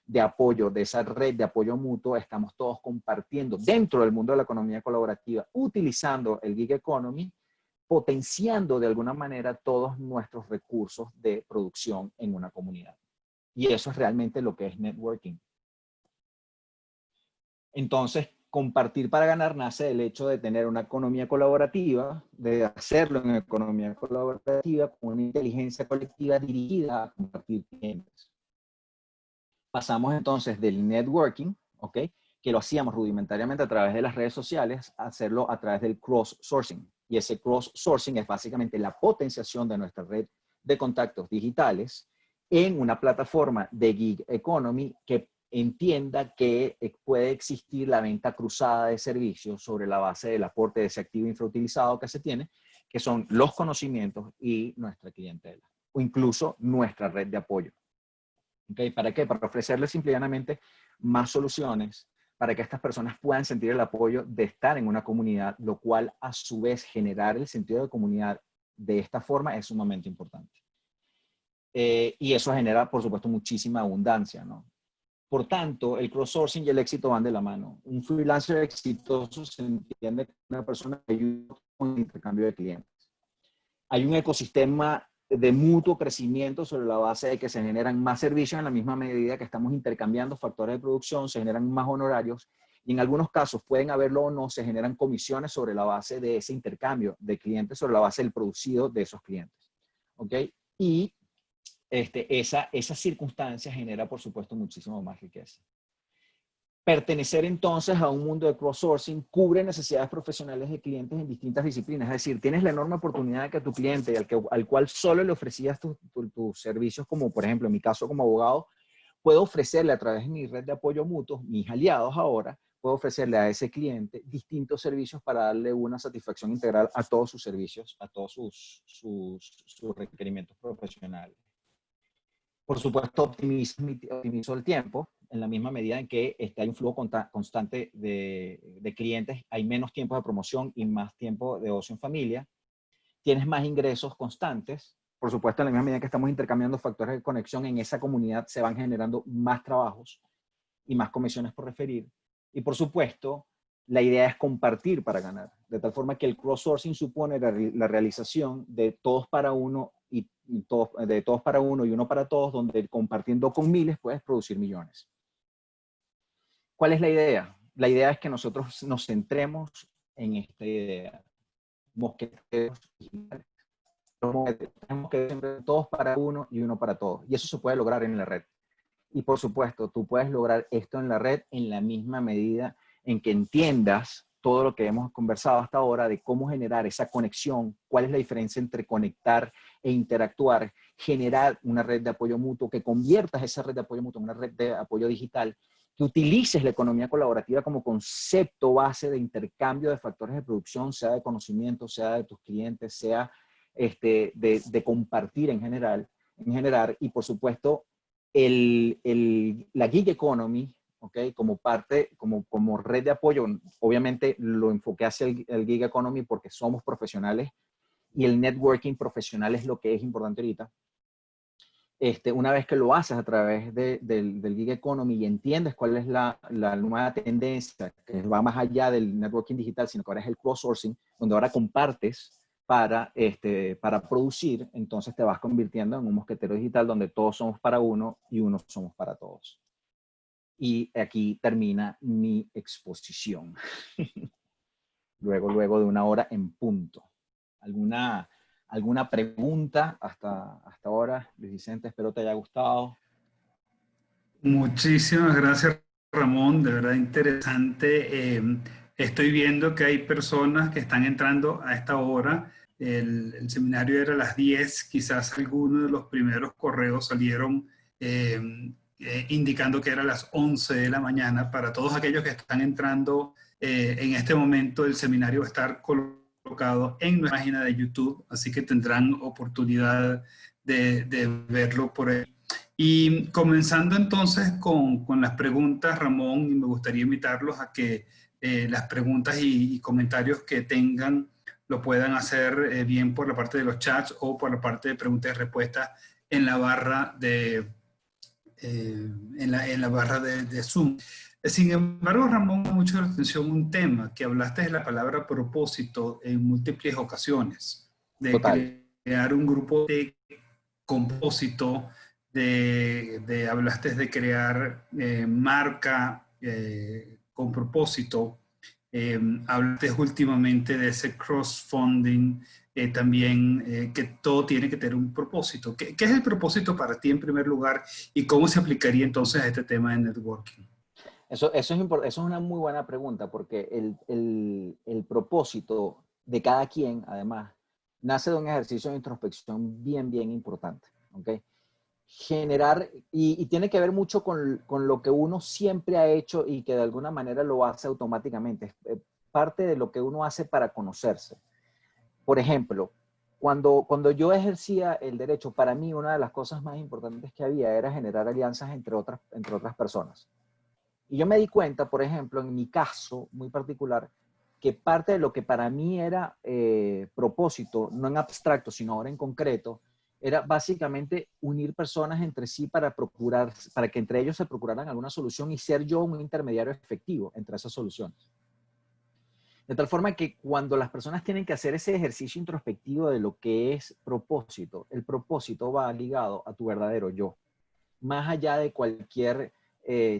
de apoyo, de esa red de apoyo mutuo, estamos todos compartiendo dentro del mundo de la economía colaborativa, utilizando el gig economy, potenciando de alguna manera todos nuestros recursos de producción en una comunidad. Y eso es realmente lo que es networking. Entonces, compartir para ganar nace del hecho de tener una economía colaborativa, de hacerlo en economía colaborativa con una inteligencia colectiva dirigida a compartir clientes. Pasamos entonces del networking, ¿ok?, que lo hacíamos rudimentariamente a través de las redes sociales, a hacerlo a través del cross-sourcing. Y ese cross-sourcing es básicamente la potenciación de nuestra red de contactos digitales en una plataforma de gig economy que entienda que puede existir la venta cruzada de servicios sobre la base del aporte de ese activo infrautilizado que se tiene, que son los conocimientos y nuestra clientela, o incluso nuestra red de apoyo. ¿Okay? ¿Para qué? Para ofrecerles simplemente más soluciones para que estas personas puedan sentir el apoyo de estar en una comunidad, lo cual a su vez generar el sentido de comunidad de esta forma es sumamente importante. Y eso genera, por supuesto, muchísima abundancia, ¿no? Por tanto, el cross-sourcing y el éxito van de la mano. Un freelancer exitoso se entiende como una persona que ayuda con el intercambio de clientes. Hay un ecosistema de mutuo crecimiento sobre la base de que se generan más servicios en la misma medida que estamos intercambiando factores de producción, se generan más honorarios y en algunos casos pueden haberlo o no, se generan comisiones sobre la base de ese intercambio de clientes, sobre la base del producido de esos clientes. ¿Ok? Y esa circunstancia genera, por supuesto, muchísimo más riqueza. Pertenecer entonces a un mundo de cross-sourcing cubre necesidades profesionales de clientes en distintas disciplinas. Es decir, tienes la enorme oportunidad de que tu cliente, al cual solo le ofrecías tus servicios, como por ejemplo en mi caso como abogado, puedo ofrecerle a través de mi red de apoyo mutuo, mis aliados ahora, puedo ofrecerle a ese cliente distintos servicios para darle una satisfacción integral a todos sus servicios, a todos sus requerimientos profesionales. Por supuesto, optimizo el tiempo en la misma medida en que hay un flujo constante de clientes, hay menos tiempo de promoción y más tiempo de ocio en familia. Tienes más ingresos constantes. Por supuesto, en la misma medida que estamos intercambiando factores de conexión, en esa comunidad se van generando más trabajos y más comisiones por referir. Y por supuesto, la idea es compartir para ganar. De tal forma que el cross-sourcing supone la realización de todos para uno de todos para uno y uno para todos, donde compartiendo con miles puedes producir millones. ¿Cuál es la idea? La idea es que nosotros nos centremos en esta idea. Mosqueteros digitales. Tenemos que siempre todos para uno y uno para todos. Y eso se puede lograr en la red. Y por supuesto, tú puedes lograr esto en la red en la misma medida en que entiendas todo lo que hemos conversado hasta ahora de cómo generar esa conexión, cuál es la diferencia entre conectar e interactuar, generar una red de apoyo mutuo, que conviertas esa red de apoyo mutuo en una red de apoyo digital, que utilices la economía colaborativa como concepto base de intercambio de factores de producción, sea de conocimiento, sea de tus clientes, sea de compartir en general, y por supuesto la gig economy, ¿okay? Como parte, como red de apoyo, obviamente lo enfoqué hacia el gig economy porque somos profesionales y el networking profesional es lo que es importante ahorita. Una vez que lo haces a través del gig economy y entiendes cuál es la nueva tendencia que va más allá del networking digital, sino que ahora es el cross-sourcing, donde ahora compartes para producir, entonces te vas convirtiendo en un mosquetero digital donde todos somos para uno y uno somos para todos. Y aquí termina mi exposición. luego de una hora en punto. ¿Alguna pregunta hasta ahora, Luis Vicente? Espero te haya gustado. Muchísimas gracias, Ramón. De verdad interesante. Estoy viendo que hay personas que están entrando a esta hora. El seminario era a las 10. Quizás algunos de los primeros correos salieron indicando que era a las 11 de la mañana. Para todos aquellos que están entrando en este momento, el seminario va a estar colocado en nuestra página de YouTube, así que tendrán oportunidad de verlo por ahí. Y comenzando entonces con las preguntas, Ramón, y me gustaría invitarlos a que las preguntas y comentarios que tengan lo puedan hacer bien por la parte de los chats o por la parte de preguntas y respuestas en la barra de, en la barra de Zoom. Sin embargo, Ramón, me llamó mucho la atención un tema que hablaste de la palabra propósito en múltiples ocasiones, de Total. crear un grupo de compósito, hablaste de crear marca con propósito, hablaste últimamente de ese cross-funding, también que todo tiene que tener un propósito. ¿Qué es el propósito para ti en primer lugar y cómo se aplicaría entonces a este tema de networking? Eso es una muy buena pregunta porque el propósito de cada quien, además, nace de un ejercicio de introspección bien, bien importante. ¿Okay? Generar, y tiene que ver mucho con lo que uno siempre ha hecho y que de alguna manera lo hace automáticamente. Es parte de lo que uno hace para conocerse. Por ejemplo, cuando yo ejercía el derecho, para mí una de las cosas más importantes que había era generar alianzas entre otras personas. Y yo me di cuenta, por ejemplo, en mi caso muy particular, que parte de lo que para mí era propósito, no en abstracto, sino ahora en concreto, era básicamente unir personas entre sí para que entre ellos se procuraran alguna solución y ser yo un intermediario efectivo entre esas soluciones. De tal forma que cuando las personas tienen que hacer ese ejercicio introspectivo de lo que es propósito, el propósito va ligado a tu verdadero yo. Más allá de cualquier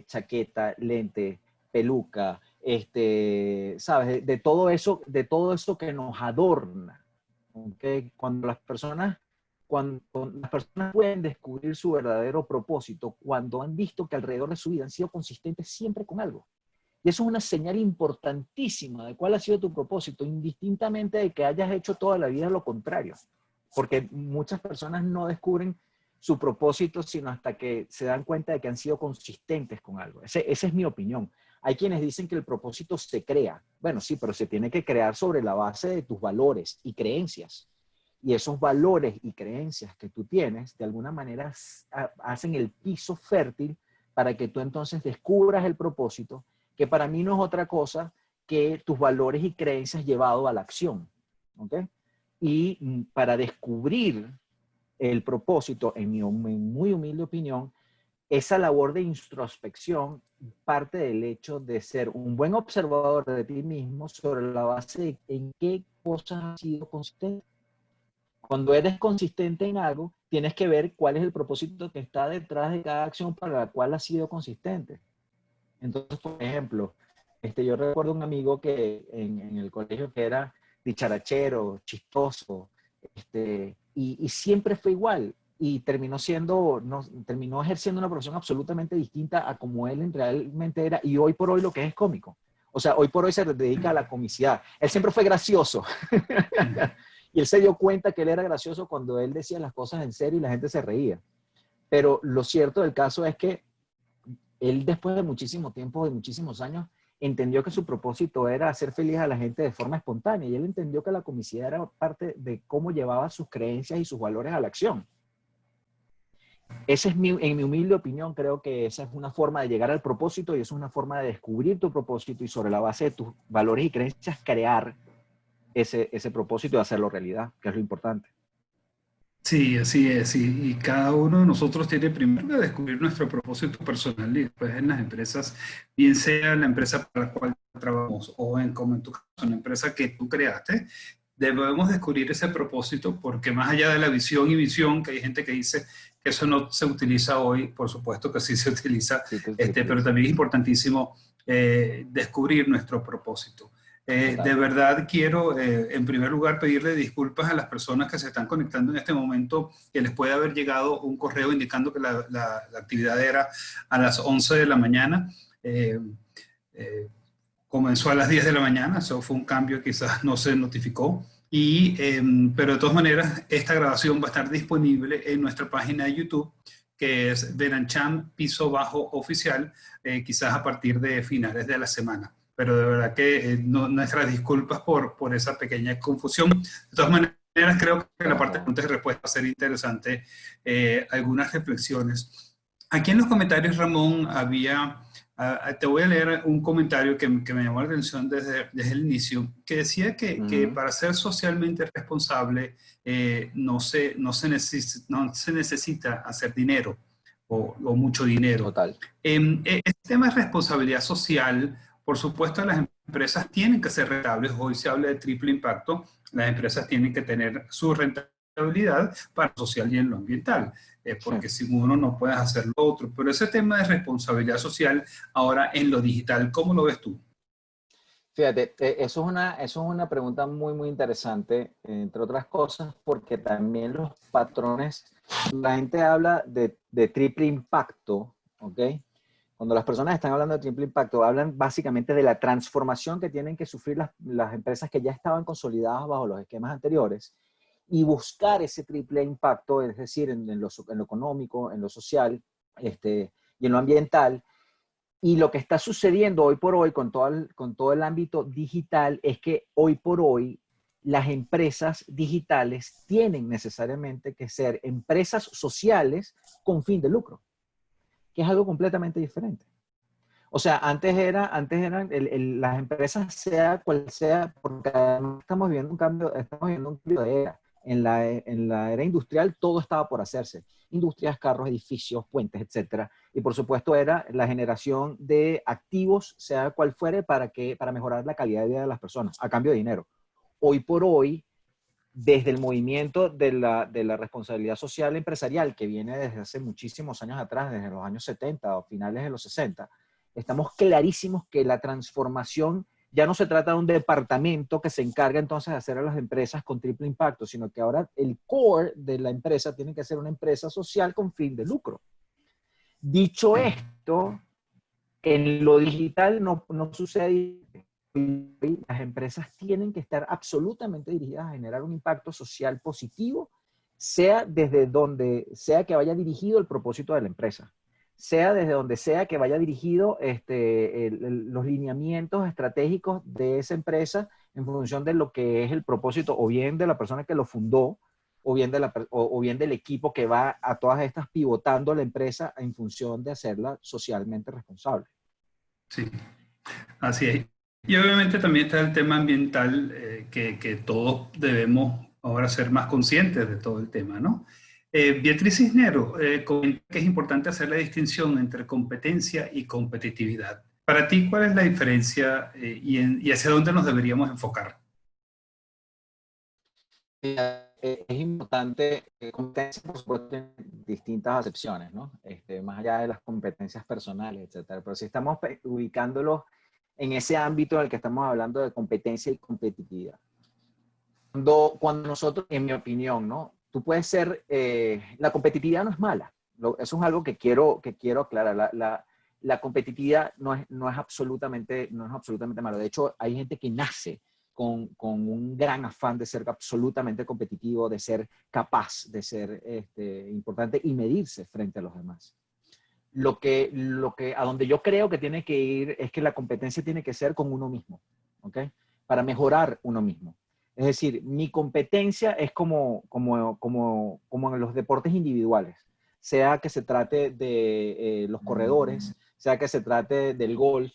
chaqueta, lente, peluca, ¿sabes? De todo eso que nos adorna. ¿Okay? Cuando las personas pueden descubrir su verdadero propósito, cuando han visto que alrededor de su vida han sido consistentes siempre con algo. Y eso es una señal importantísima de cuál ha sido tu propósito, indistintamente de que hayas hecho toda la vida lo contrario. Porque muchas personas no descubren su propósito, sino hasta que se dan cuenta de que han sido consistentes con algo. Esa es mi opinión. Hay quienes dicen que el propósito se crea. Bueno, sí, pero se tiene que crear sobre la base de tus valores y creencias. Y esos valores y creencias que tú tienes, de alguna manera, hacen el piso fértil para que tú entonces descubras el propósito, que para mí no es otra cosa que tus valores y creencias llevado a la acción. ¿Okay? Y para descubrir el propósito, en mi muy humilde opinión, esa labor de introspección parte del hecho de ser un buen observador de ti mismo sobre la base de en qué cosas has sido consistente. Cuando eres consistente en algo, tienes que ver cuál es el propósito que está detrás de cada acción para la cual has sido consistente. Entonces, por ejemplo, yo recuerdo un amigo que en el colegio que era dicharachero, chistoso, y siempre fue igual. Y terminó ejerciendo una profesión absolutamente distinta a como él realmente era. Y hoy por hoy lo que es cómico. O sea, hoy por hoy se dedica a la comicidad. Él siempre fue gracioso. Y él se dio cuenta que él era gracioso cuando él decía las cosas en serio y la gente se reía. Pero lo cierto del caso es que él, después de muchísimo tiempo, de muchísimos años, entendió que su propósito era hacer feliz a la gente de forma espontánea, y él entendió que la comicidad era parte de cómo llevaba sus creencias y sus valores a la acción. En mi humilde opinión, creo que esa es una forma de llegar al propósito, y es una forma de descubrir tu propósito y sobre la base de tus valores y creencias crear ese propósito y hacerlo realidad, que es lo importante. Sí, así es. Y cada uno de nosotros tiene primero que descubrir nuestro propósito personal y después en las empresas, bien sea la empresa para la cual trabajamos o como en tu caso, una empresa que tú creaste, debemos descubrir ese propósito porque más allá de la visión y visión, que hay gente que dice que eso no se utiliza hoy, por supuesto que sí se utiliza, Sí, pero también es importantísimo descubrir nuestro propósito. De verdad quiero, en primer lugar, pedirle disculpas a las personas que se están conectando en este momento, que les puede haber llegado un correo indicando que la actividad era a las 11 de la mañana. Comenzó a las 10 de la mañana, eso fue un cambio, quizás no se notificó. Pero de todas maneras, esta grabación va a estar disponible en nuestra página de YouTube, que es Benancham Piso Bajo Oficial, quizás a partir de finales de la semana. Pero de verdad que nuestras disculpas por esa pequeña confusión. De todas maneras, creo que en la parte de preguntas y respuestas va a ser interesante algunas reflexiones. Aquí en los comentarios, Ramón, había Te voy a leer un comentario que me llamó la atención desde el inicio, que decía que para ser socialmente responsable no se necesita hacer dinero o mucho dinero. Total. El tema de responsabilidad social, por supuesto, las empresas tienen que ser rentables. Hoy se habla de triple impacto. Las empresas tienen que tener su rentabilidad para lo social y en lo ambiental, Sí. porque si uno no puede hacer lo otro. Pero ese tema de responsabilidad social, ahora en lo digital, ¿cómo lo ves tú? Fíjate, eso es una pregunta muy, muy interesante, entre otras cosas, porque también los patrones, la gente habla de triple impacto, ¿ok? Cuando las personas están hablando de triple impacto, hablan básicamente de la transformación que tienen que sufrir las empresas que ya estaban consolidadas bajo los esquemas anteriores y buscar ese triple impacto, es decir, en lo económico, en lo social y en lo ambiental. Y lo que está sucediendo hoy por hoy con todo el ámbito digital es que hoy por hoy las empresas digitales tienen necesariamente que ser empresas sociales con fin de lucro, que es algo completamente diferente. O sea, antes eran las empresas, sea cual sea, porque estamos viendo estamos viendo un cambio de era. En la era industrial todo estaba por hacerse. Industrias, carros, edificios, puentes, etcétera. Y por supuesto era la generación de activos, sea cual fuere, para mejorar la calidad de vida de las personas, a cambio de dinero. Hoy por hoy, desde el movimiento de la responsabilidad social empresarial, que viene desde hace muchísimos años atrás, desde los años 70 o finales de los 60, estamos clarísimos que la transformación ya no se trata de un departamento que se encarga entonces de hacer a las empresas con triple impacto, sino que ahora el core de la empresa tiene que ser una empresa social con fin de lucro. Dicho Sí. esto, en lo digital no sucede. Las empresas tienen que estar absolutamente dirigidas a generar un impacto social positivo, sea desde donde sea que vaya dirigido el propósito de la empresa, sea desde donde sea que vaya dirigido los lineamientos estratégicos de esa empresa en función de lo que es el propósito o bien de la persona que lo fundó o bien del equipo que va a todas estas pivotando la empresa en función de hacerla socialmente responsable. Sí, así es. Y obviamente también está el tema ambiental, que todos debemos ahora ser más conscientes de todo el tema, ¿no? Beatriz Cisneros comenta que es importante hacer la distinción entre competencia y competitividad. Para ti, ¿cuál es la diferencia y hacia dónde nos deberíamos enfocar? Es importante, competencias, por supuesto, tienen distintas acepciones, ¿no? Más allá de las competencias personales, etcétera. Pero si estamos ubicándolos en ese ámbito en el que estamos hablando de competencia y competitividad. Cuando nosotros, en mi opinión, ¿no? Tú puedes ser, la competitividad no es mala. Eso es algo que quiero aclarar. La competitividad no es absolutamente malo. De hecho, hay gente que nace con un gran afán de ser absolutamente competitivo, de ser capaz, de ser importante y medirse frente a los demás. A donde yo creo que tiene que ir es que la competencia tiene que ser con uno mismo, ¿ok? Para mejorar uno mismo. Es decir, mi competencia es como en los deportes individuales, sea que se trate de los corredores, sea que se trate del golf,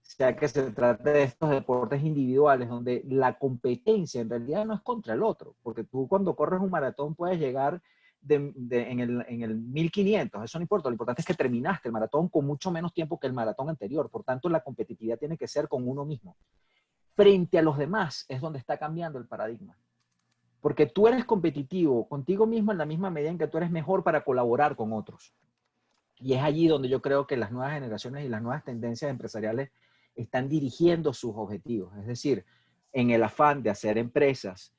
sea que se trate de estos deportes individuales, donde la competencia en realidad no es contra el otro, porque tú cuando corres un maratón puedes llegar en el 1500, eso no importa, lo importante es que terminaste el maratón con mucho menos tiempo que el maratón anterior, por tanto la competitividad tiene que ser con uno mismo. Frente a los demás es donde está cambiando el paradigma, porque tú eres competitivo contigo mismo en la misma medida en que tú eres mejor para colaborar con otros. Y es allí donde yo creo que las nuevas generaciones y las nuevas tendencias empresariales están dirigiendo sus objetivos, es decir, en el afán de hacer empresas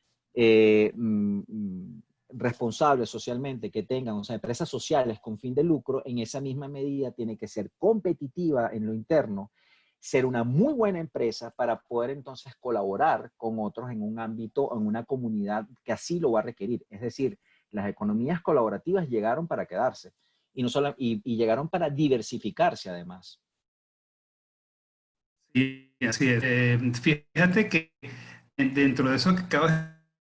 responsables socialmente, que tengan, o sea, empresas sociales con fin de lucro, en esa misma medida tiene que ser competitiva en lo interno, ser una muy buena empresa para poder entonces colaborar con otros en un ámbito, en una comunidad que así lo va a requerir. Es decir, las economías colaborativas llegaron para quedarse y llegaron para diversificarse además. Sí, así es. Fíjate que dentro de eso que acabas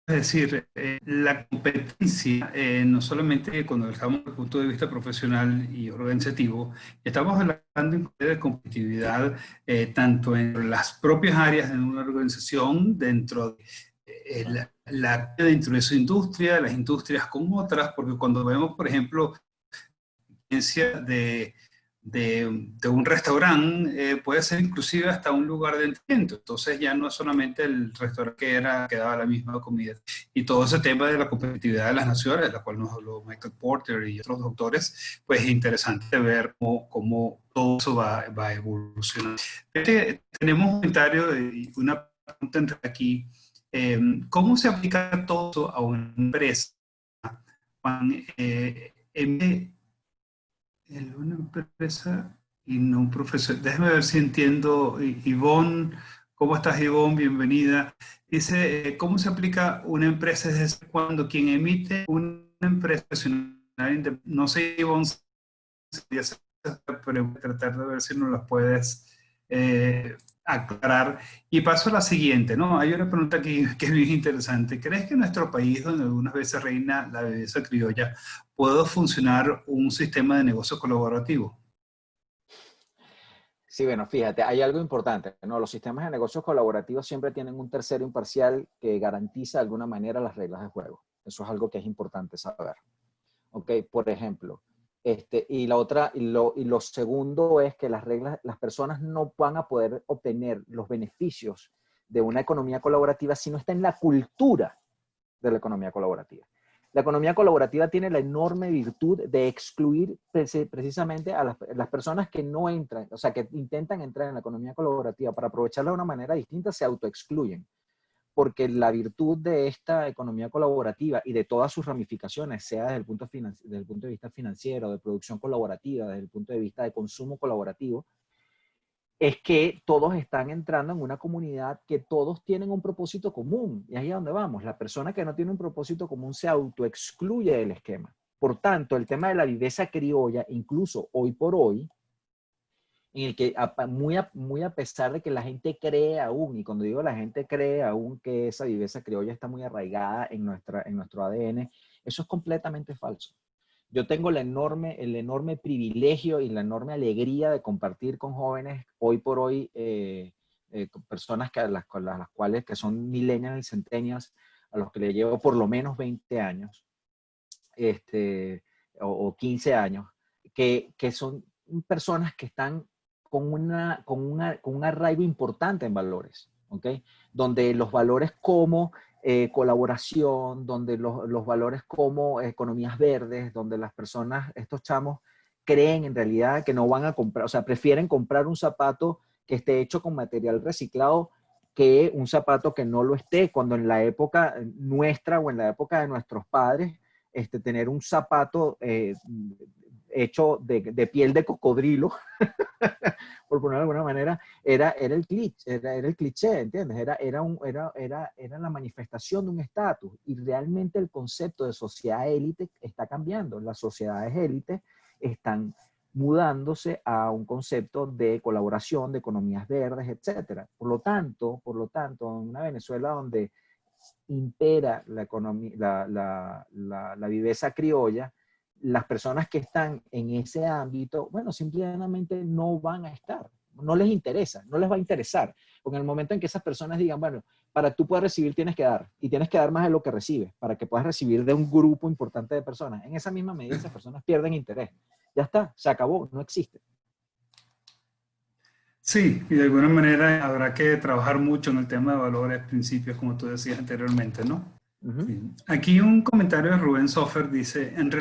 Es decir, la competencia, no solamente cuando estamos desde el punto de vista profesional y organizativo, estamos hablando de competitividad tanto en las propias áreas de una organización, dentro de dentro de su industria, las industrias con otras, porque cuando vemos, por ejemplo, de, de un restaurante, puede ser inclusive hasta un lugar de entretenimiento. Entonces ya no es solamente el restaurante que daba la misma comida. Y todo ese tema de la competitividad de las naciones, de la cual nos habló Michael Porter y otros doctores, pues es interesante ver cómo todo eso va evolucionando. Tenemos un comentario y una pregunta aquí. ¿Cómo se aplica todo eso a una empresa? Juan, una empresa y no un profesor. Déjame ver si entiendo. Ivonne, ¿cómo estás, Ivonne? Bienvenida. Dice, ¿cómo se aplica una empresa desde cuando quien emite una empresa nacional? No sé, Ivonne, si ya se pero voy a tratar de ver si nos las puedes aclarar. Y paso a la siguiente, ¿no? Hay una pregunta aquí que es bien interesante. ¿Crees que en nuestro país, donde algunas veces reina la belleza criolla, puede funcionar un sistema de negocio colaborativo? Sí, bueno, fíjate, hay algo importante, ¿no? Los sistemas de negocios colaborativos siempre tienen un tercero imparcial que garantiza de alguna manera las reglas de juego. Eso es algo que es importante saber. ¿Ok? Por ejemplo, y la otra, y lo segundo es que las reglas, las personas no van a poder obtener los beneficios de una economía colaborativa si no está en la cultura de la economía colaborativa. La economía colaborativa tiene la enorme virtud de excluir precisamente a las personas que no entran, o sea, que intentan entrar en la economía colaborativa para aprovecharla de una manera distinta, se autoexcluyen. Porque la virtud de esta economía colaborativa y de todas sus ramificaciones, sea desde el punto de vista financiero, de producción colaborativa, desde el punto de vista de consumo colaborativo, es que todos están entrando en una comunidad que todos tienen un propósito común. Y ahí es donde vamos. La persona que no tiene un propósito común se autoexcluye del esquema. Por tanto, el tema de la viveza criolla, incluso hoy por hoy, en el que muy a pesar de que la gente cree aún, y cuando digo la gente cree aún que esa viveza criolla está muy arraigada en nuestro ADN, eso es completamente falso. Yo tengo el enorme privilegio y la enorme alegría de compartir con jóvenes hoy por hoy, con personas las cuales que son millennials y centennials, a los que le llevo por lo menos 20 años, o 15 años, que son personas que están con un arraigo importante en valores, ¿ok? Donde los valores como colaboración, donde los valores como economías verdes, donde las personas, estos chamos, creen en realidad que no van a comprar, o sea, prefieren comprar un zapato que esté hecho con material reciclado que un zapato que no lo esté, cuando en la época nuestra o en la época de nuestros padres, tener un zapato hecho de piel de cocodrilo, por ponerlo de alguna manera, era el cliché, ¿entiendes? Era la manifestación de un estatus. Y realmente el concepto de sociedad élite está cambiando. Las sociedades élites están mudándose a un concepto de colaboración, de economías verdes, etcétera. Por lo tanto, en una Venezuela donde impera la economía, la viveza criolla, las personas que están en ese ámbito, bueno, simplemente no van a estar, no les interesa, no les va a interesar, porque en el momento en que esas personas digan, bueno, para tú poder recibir tienes que dar, y tienes que dar más de lo que recibes, para que puedas recibir de un grupo importante de personas, en esa misma medida esas personas pierden interés. Ya está, se acabó, no existe. Sí, y de alguna manera habrá que trabajar mucho en el tema de valores, principios, como tú decías anteriormente, ¿no? Uh -huh. Sí. Aquí un comentario de Rubén Sofer dice, en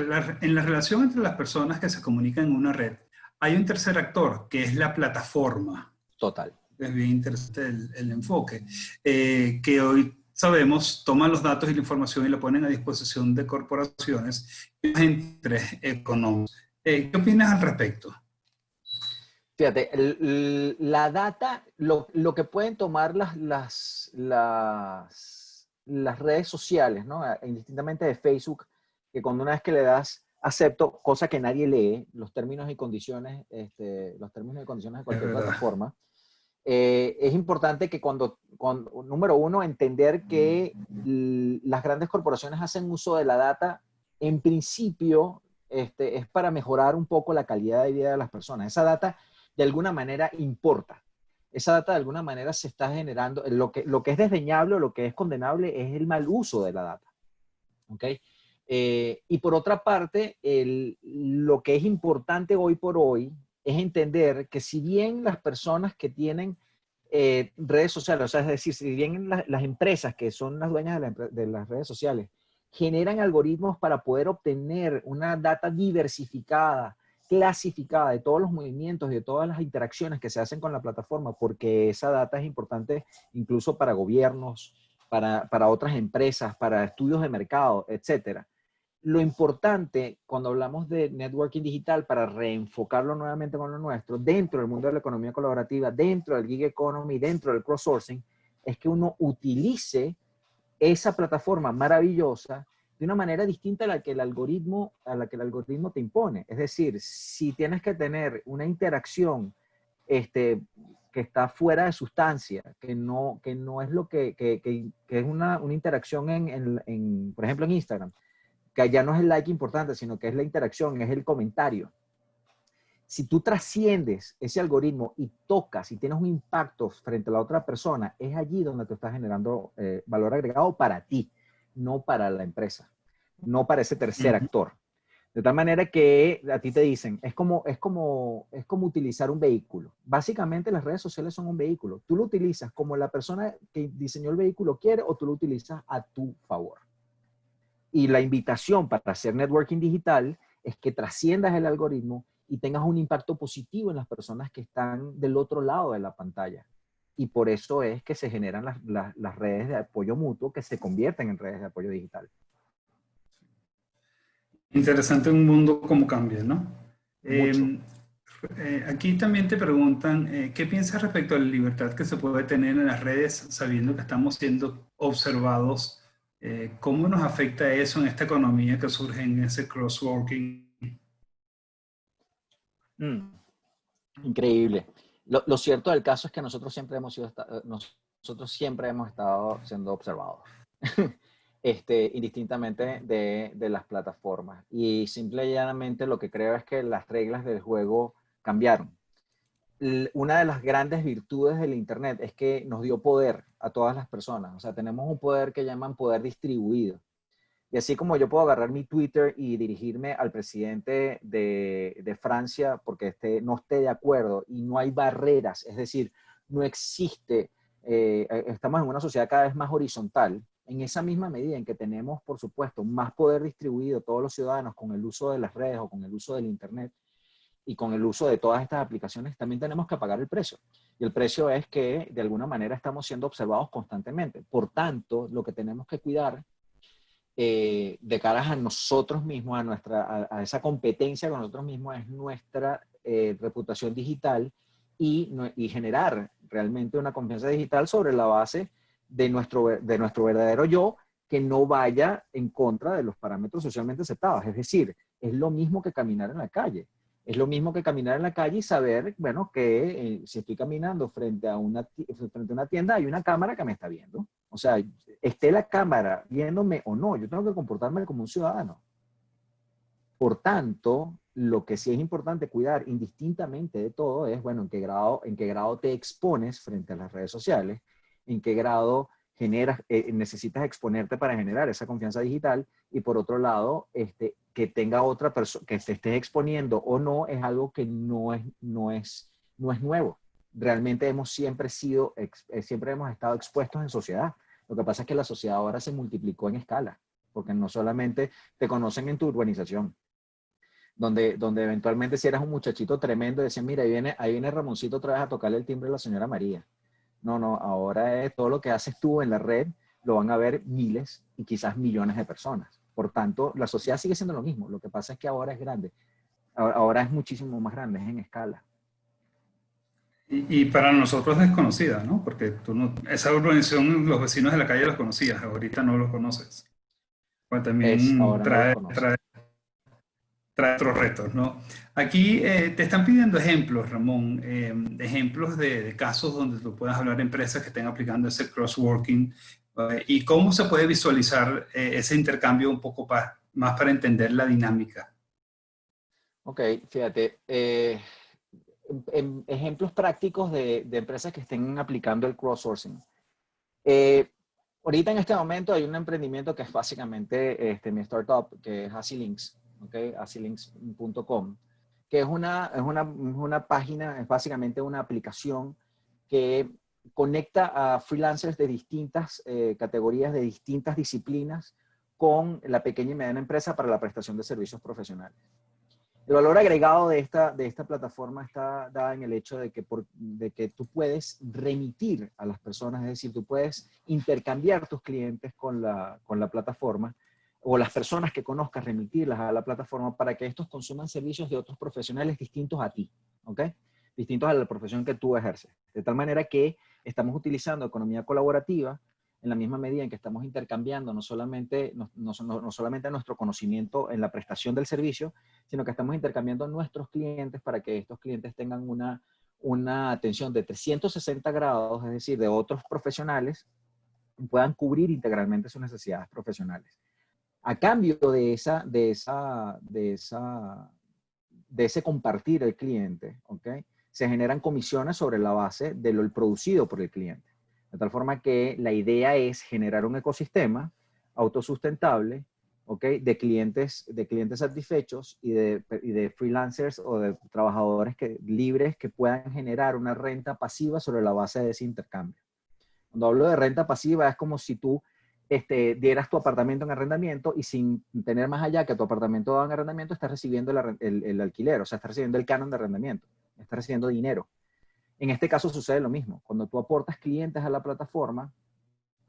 la relación entre las personas que se comunican en una red, hay un tercer actor, que es la plataforma. Total. Es bien interesante el enfoque, que hoy sabemos, toman los datos y la información y la ponen a disposición de corporaciones y agentes económicos. ¿Qué opinas al respecto? Fíjate, la data, lo que pueden tomar las redes sociales, ¿no? Indistintamente de Facebook, que cuando una vez que le das acepto, cosa que nadie lee, los términos y condiciones, los términos y condiciones de Es cualquier verdad. plataforma, es importante que cuando número uno, entender que las grandes corporaciones hacen uso de la data, en principio, es para mejorar un poco la calidad de vida de las personas. Esa data, de alguna manera, importa. Esa data, de alguna manera, se está generando. Lo que es desdeñable o lo que es condenable es el mal uso de la data. ¿Ok? Y por otra parte, lo que es importante hoy por hoy es entender que si bien las personas que tienen redes sociales, o sea, es decir, si bien las empresas que son las dueñas de las redes sociales generan algoritmos para poder obtener una data diversificada, clasificada de todos los movimientos y de todas las interacciones que se hacen con la plataforma, porque esa data es importante incluso para gobiernos, para otras empresas, para estudios de mercado, etcétera. Lo importante cuando hablamos de networking digital, para reenfocarlo nuevamente con lo nuestro, dentro del mundo de la economía colaborativa, dentro del gig economy, dentro del cross-sourcing, es que uno utilice esa plataforma maravillosa de una manera distinta a la que el algoritmo te impone. Es decir, si tienes que tener una interacción que está fuera de sustancia, que no es lo que es una interacción por ejemplo, en Instagram, que ya no es el like importante, sino que es la interacción, es el comentario. Si tú trasciendes ese algoritmo y tocas y tienes un impacto frente a la otra persona, es allí donde tú estás generando valor agregado para ti, no para la empresa, no para ese tercer actor. De tal manera que a ti te dicen, es como utilizar un vehículo. Básicamente las redes sociales son un vehículo. Tú lo utilizas como la persona que diseñó el vehículo quiere, o tú lo utilizas a tu favor. Y la invitación para hacer networking digital es que trasciendas el algoritmo y tengas un impacto positivo en las personas que están del otro lado de la pantalla. Y por eso es que se generan las redes de apoyo mutuo, que se convierten en redes de apoyo digital. Interesante un mundo como cambia, ¿no? Mucho. Aquí también te preguntan, ¿qué piensas respecto a la libertad que se puede tener en las redes sabiendo que estamos siendo observados? ¿Cómo nos afecta eso en esta economía que surge en ese crossworking? Increíble. Lo cierto del caso es que nosotros siempre hemos estado siendo observados, indistintamente de las plataformas. Y simple y llanamente lo que creo es que las reglas del juego cambiaron. Una de las grandes virtudes del Internet es que nos dio poder a todas las personas. O sea, tenemos un poder que llaman poder distribuido. Y así como yo puedo agarrar mi Twitter y dirigirme al presidente de Francia porque no esté de acuerdo, y no hay barreras, es decir, no existe, estamos en una sociedad cada vez más horizontal, en esa misma medida en que tenemos, por supuesto, más poder distribuido todos los ciudadanos con el uso de las redes o con el uso del Internet y con el uso de todas estas aplicaciones, también tenemos que pagar el precio. Y el precio es que de alguna manera estamos siendo observados constantemente. Por tanto, lo que tenemos que cuidar de cara a nosotros mismos, a esa competencia con nosotros mismos, es nuestra reputación digital y generar realmente una confianza digital sobre la base de nuestro verdadero yo, que no vaya en contra de los parámetros socialmente aceptados. Es decir, es lo mismo que caminar en la calle. Es lo mismo que caminar en la calle y saber, bueno, que si estoy caminando frente a una tienda, hay una cámara que me está viendo. O sea, esté la cámara viéndome o no, yo tengo que comportarme como un ciudadano. Por tanto, lo que sí es importante cuidar indistintamente de todo es, bueno, en qué grado te expones frente a las redes sociales, en qué grado necesitas exponerte para generar esa confianza digital, y por otro lado, que tenga otra persona, que te estés exponiendo o no, es algo que no es nuevo. Realmente siempre hemos estado expuestos en sociedad. Lo que pasa es que la sociedad ahora se multiplicó en escala, porque no solamente te conocen en tu urbanización, donde eventualmente si eras un muchachito tremendo, decían, mira, ahí viene Ramoncito otra vez a tocarle el timbre a la señora María. No, ahora es todo lo que haces tú en la red, lo van a ver miles y quizás millones de personas. Por tanto, la sociedad sigue siendo lo mismo. Lo que pasa es que ahora es grande. Ahora es muchísimo más grande, es en escala. Y para nosotros desconocida, ¿no? Porque esa urbanización, los vecinos de la calle los conocías, ahorita no los conoces. Pues también Ahora no los conoces. trae otros retos, ¿no? Aquí te están pidiendo ejemplos, Ramón, ejemplos de casos donde tú puedas hablar de empresas que estén aplicando ese cross-working y cómo se puede visualizar ese intercambio un poco más para entender la dinámica. Ok, fíjate, ejemplos prácticos de empresas que estén aplicando el cross-sourcing. Ahorita en este momento hay un emprendimiento que es básicamente mi startup, que es Asilinks, ¿okay? Asilinks.com, que es una página, es básicamente una aplicación que conecta a freelancers de distintas categorías, de distintas disciplinas, con la pequeña y mediana empresa para la prestación de servicios profesionales. El valor agregado de esta plataforma está dada en el hecho de que tú puedes remitir a las personas, es decir, tú puedes intercambiar tus clientes con la plataforma o las personas que conozcas, remitirlas a la plataforma para que estos consuman servicios de otros profesionales distintos a ti, ¿ok? Distintos a la profesión que tú ejerces. De tal manera que estamos utilizando economía colaborativa en la misma medida en que estamos intercambiando no solamente nuestro conocimiento en la prestación del servicio, sino que estamos intercambiando nuestros clientes para que estos clientes tengan una atención de 360 grados, es decir, de otros profesionales, y puedan cubrir integralmente sus necesidades profesionales. A cambio de ese compartir el cliente, ¿ok? Se generan comisiones sobre la base de lo producido por el cliente. De tal forma que la idea es generar un ecosistema autosustentable, ¿ok? De clientes satisfechos y de freelancers o de trabajadores libres que puedan generar una renta pasiva sobre la base de ese intercambio. Cuando hablo de renta pasiva es como si tú dieras tu apartamento en arrendamiento y sin tener más allá que tu apartamento dado en arrendamiento, estás recibiendo el alquiler, o sea, estás recibiendo el canon de arrendamiento, estás recibiendo dinero. En este caso sucede lo mismo. Cuando tú aportas clientes a la plataforma,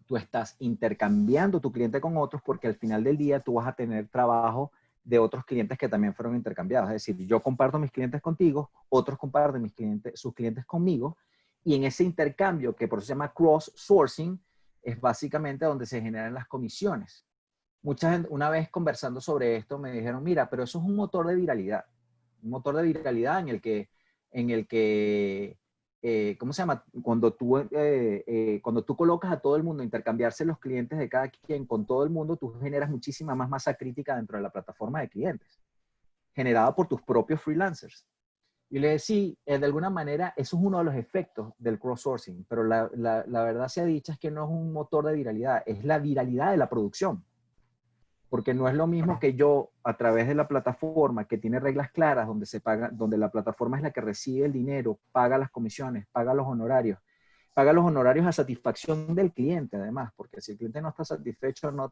tú estás intercambiando tu cliente con otros porque al final del día tú vas a tener trabajo de otros clientes que también fueron intercambiados. Es decir, yo comparto mis clientes contigo, otros comparten sus clientes conmigo, y en ese intercambio, que por eso se llama cross-sourcing, es básicamente donde se generan las comisiones. Mucha gente, una vez conversando sobre esto, me dijeron, mira, pero eso es un motor de viralidad. Un motor de viralidad en el que ¿cómo se llama? Cuando tú colocas a todo el mundo a intercambiarse los clientes de cada quien con todo el mundo, tú generas muchísima más masa crítica dentro de la plataforma de clientes, generada por tus propios freelancers. Y le decía, sí, de alguna manera, eso es uno de los efectos del cross-sourcing, pero la verdad sea dicha es que no es un motor de viralidad, es la viralidad de la producción. Porque no es lo mismo que yo, a través de la plataforma que tiene reglas claras, donde la plataforma es la que recibe el dinero, paga las comisiones, paga los honorarios a satisfacción del cliente, además, porque si el cliente no está satisfecho, no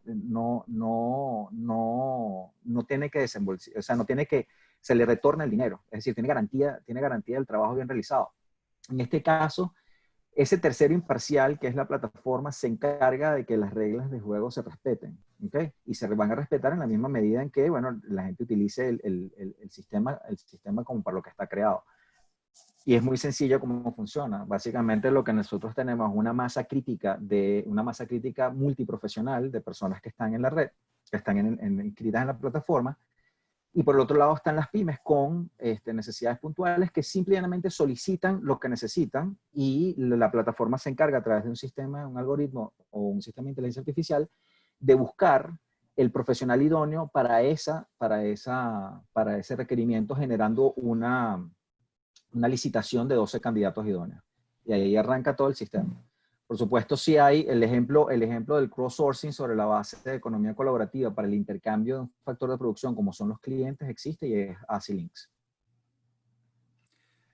tiene que desembolsar, o sea, no tiene que, se le retorna el dinero. Es decir, tiene garantía del trabajo bien realizado. En este caso, ese tercero imparcial, que es la plataforma, se encarga de que las reglas de juego se respeten, ¿ok? Y se van a respetar en la misma medida en que, bueno, la gente utilice el sistema como para lo que está creado. Y es muy sencillo cómo funciona. Básicamente lo que nosotros tenemos es una masa crítica multiprofesional de personas que están en la red, que están inscritas en la plataforma. Y por el otro lado están las pymes con necesidades puntuales que simplemente solicitan lo que necesitan y la plataforma se encarga a través de un algoritmo o un sistema de inteligencia artificial de buscar el profesional idóneo para ese requerimiento, generando una licitación de 12 candidatos idóneos. Y ahí arranca todo el sistema. Por supuesto, sí hay el ejemplo del cross-sourcing sobre la base de economía colaborativa para el intercambio de un factor de producción, como son los clientes, existe y es Asilinks.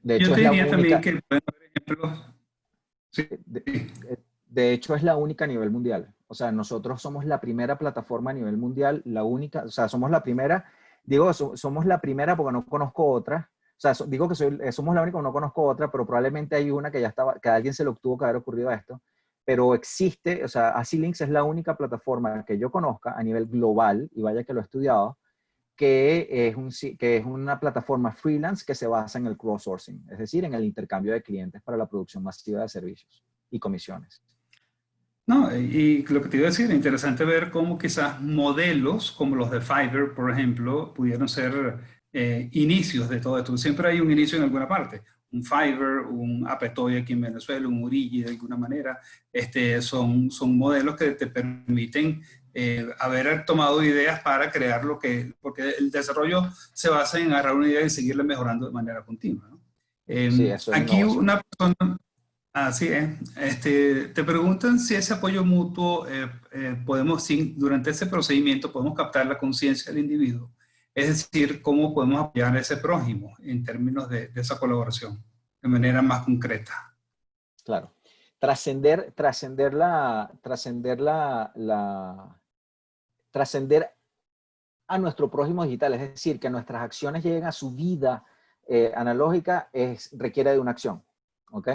De Yo hecho, te diría también que pueden haber ejemplos. Sí. De hecho, es la única a nivel mundial. O sea, nosotros somos la primera plataforma a nivel mundial, la única, o sea, somos la primera, somos la primera porque no conozco otra. O sea, digo que somos la única, no conozco otra, pero probablemente hay una que ya estaba, que a alguien se le tuvo que haber ocurrido esto. Pero existe, o sea, Asilinks es la única plataforma que yo conozca a nivel global, y vaya que lo he estudiado, que es una plataforma freelance que se basa en el cross-sourcing, es decir, en el intercambio de clientes para la producción masiva de servicios y comisiones. No, y lo que te iba a decir, interesante ver cómo quizás modelos como los de Fiverr, por ejemplo, pudieron ser inicios de todo esto. Siempre hay un inicio en alguna parte. Un Fiverr, un Apetoy aquí en Venezuela, un Urigi de alguna manera. Son modelos que te permiten haber tomado ideas para crear porque el desarrollo se basa en agarrar una idea y seguirla mejorando de manera continua, ¿no? Sí, eso es Aquí innovación. una persona, así es, te preguntan si ese apoyo mutuo durante ese procedimiento podemos captar la conciencia del individuo, es decir, cómo podemos apoyar a ese prójimo en términos de esa colaboración de manera más concreta. Claro. Trascender a nuestro prójimo digital, es decir, que nuestras acciones lleguen a su vida analógica, requiere de una acción, ¿ok?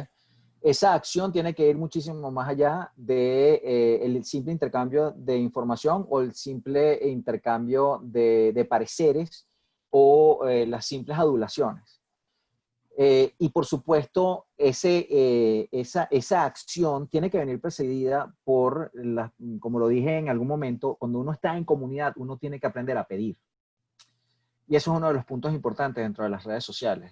Esa acción tiene que ir muchísimo más allá de el simple intercambio de información o el simple intercambio de pareceres o las simples adulaciones. Y por supuesto, esa acción tiene que venir precedida por, como lo dije en algún momento, cuando uno está en comunidad, uno tiene que aprender a pedir. Y eso es uno de los puntos importantes dentro de las redes sociales.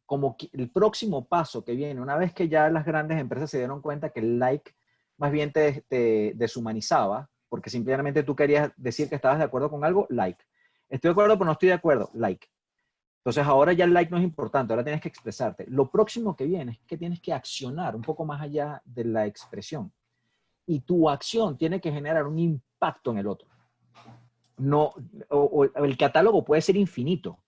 Como el próximo paso que viene, una vez que ya las grandes empresas se dieron cuenta que el like más bien te deshumanizaba, porque simplemente tú querías decir que estabas de acuerdo con algo, like. Estoy de acuerdo, pero no estoy de acuerdo, like. Entonces ahora ya el like no es importante, ahora tienes que expresarte. Lo próximo que viene es que tienes que accionar un poco más allá de la expresión. Y tu acción tiene que generar un impacto en el otro. No, o el catálogo puede ser infinito,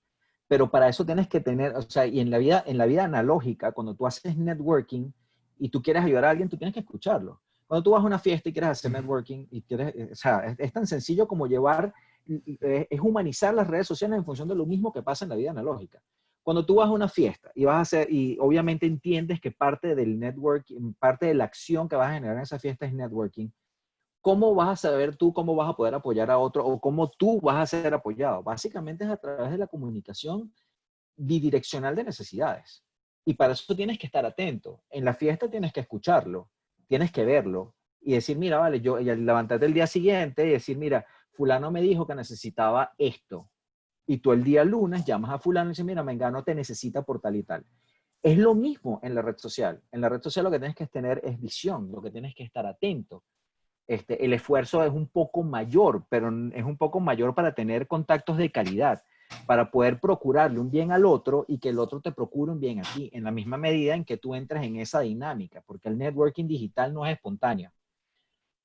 pero para eso tienes que tener, o sea, y en la vida analógica, cuando tú haces networking y tú quieres ayudar a alguien, tú tienes que escucharlo. Cuando tú vas a una fiesta y quieres hacer networking, y quieres, o sea, es tan sencillo como es humanizar las redes sociales en función de lo mismo que pasa en la vida analógica. Cuando tú vas a una fiesta y vas a hacer, y obviamente entiendes que parte del networking, parte de la acción que vas a generar en esa fiesta es networking, ¿cómo vas a saber tú cómo vas a poder apoyar a otro o cómo tú vas a ser apoyado? Básicamente es a través de la comunicación bidireccional de necesidades. Y para eso tienes que estar atento. En la fiesta tienes que escucharlo, tienes que verlo y decir, mira, vale, y levantarte el día siguiente y decir, mira, fulano me dijo que necesitaba esto. Y tú el día lunes llamas a fulano y dices, mira, Mengano te necesita por tal y tal. Es lo mismo en la red social. En la red social lo que tienes que tener es visión, lo que tienes que estar atento. El esfuerzo es un poco mayor, pero es un poco mayor para tener contactos de calidad, para poder procurarle un bien al otro y que el otro te procure un bien a ti, en la misma medida en que tú entres en esa dinámica, porque el networking digital no es espontáneo.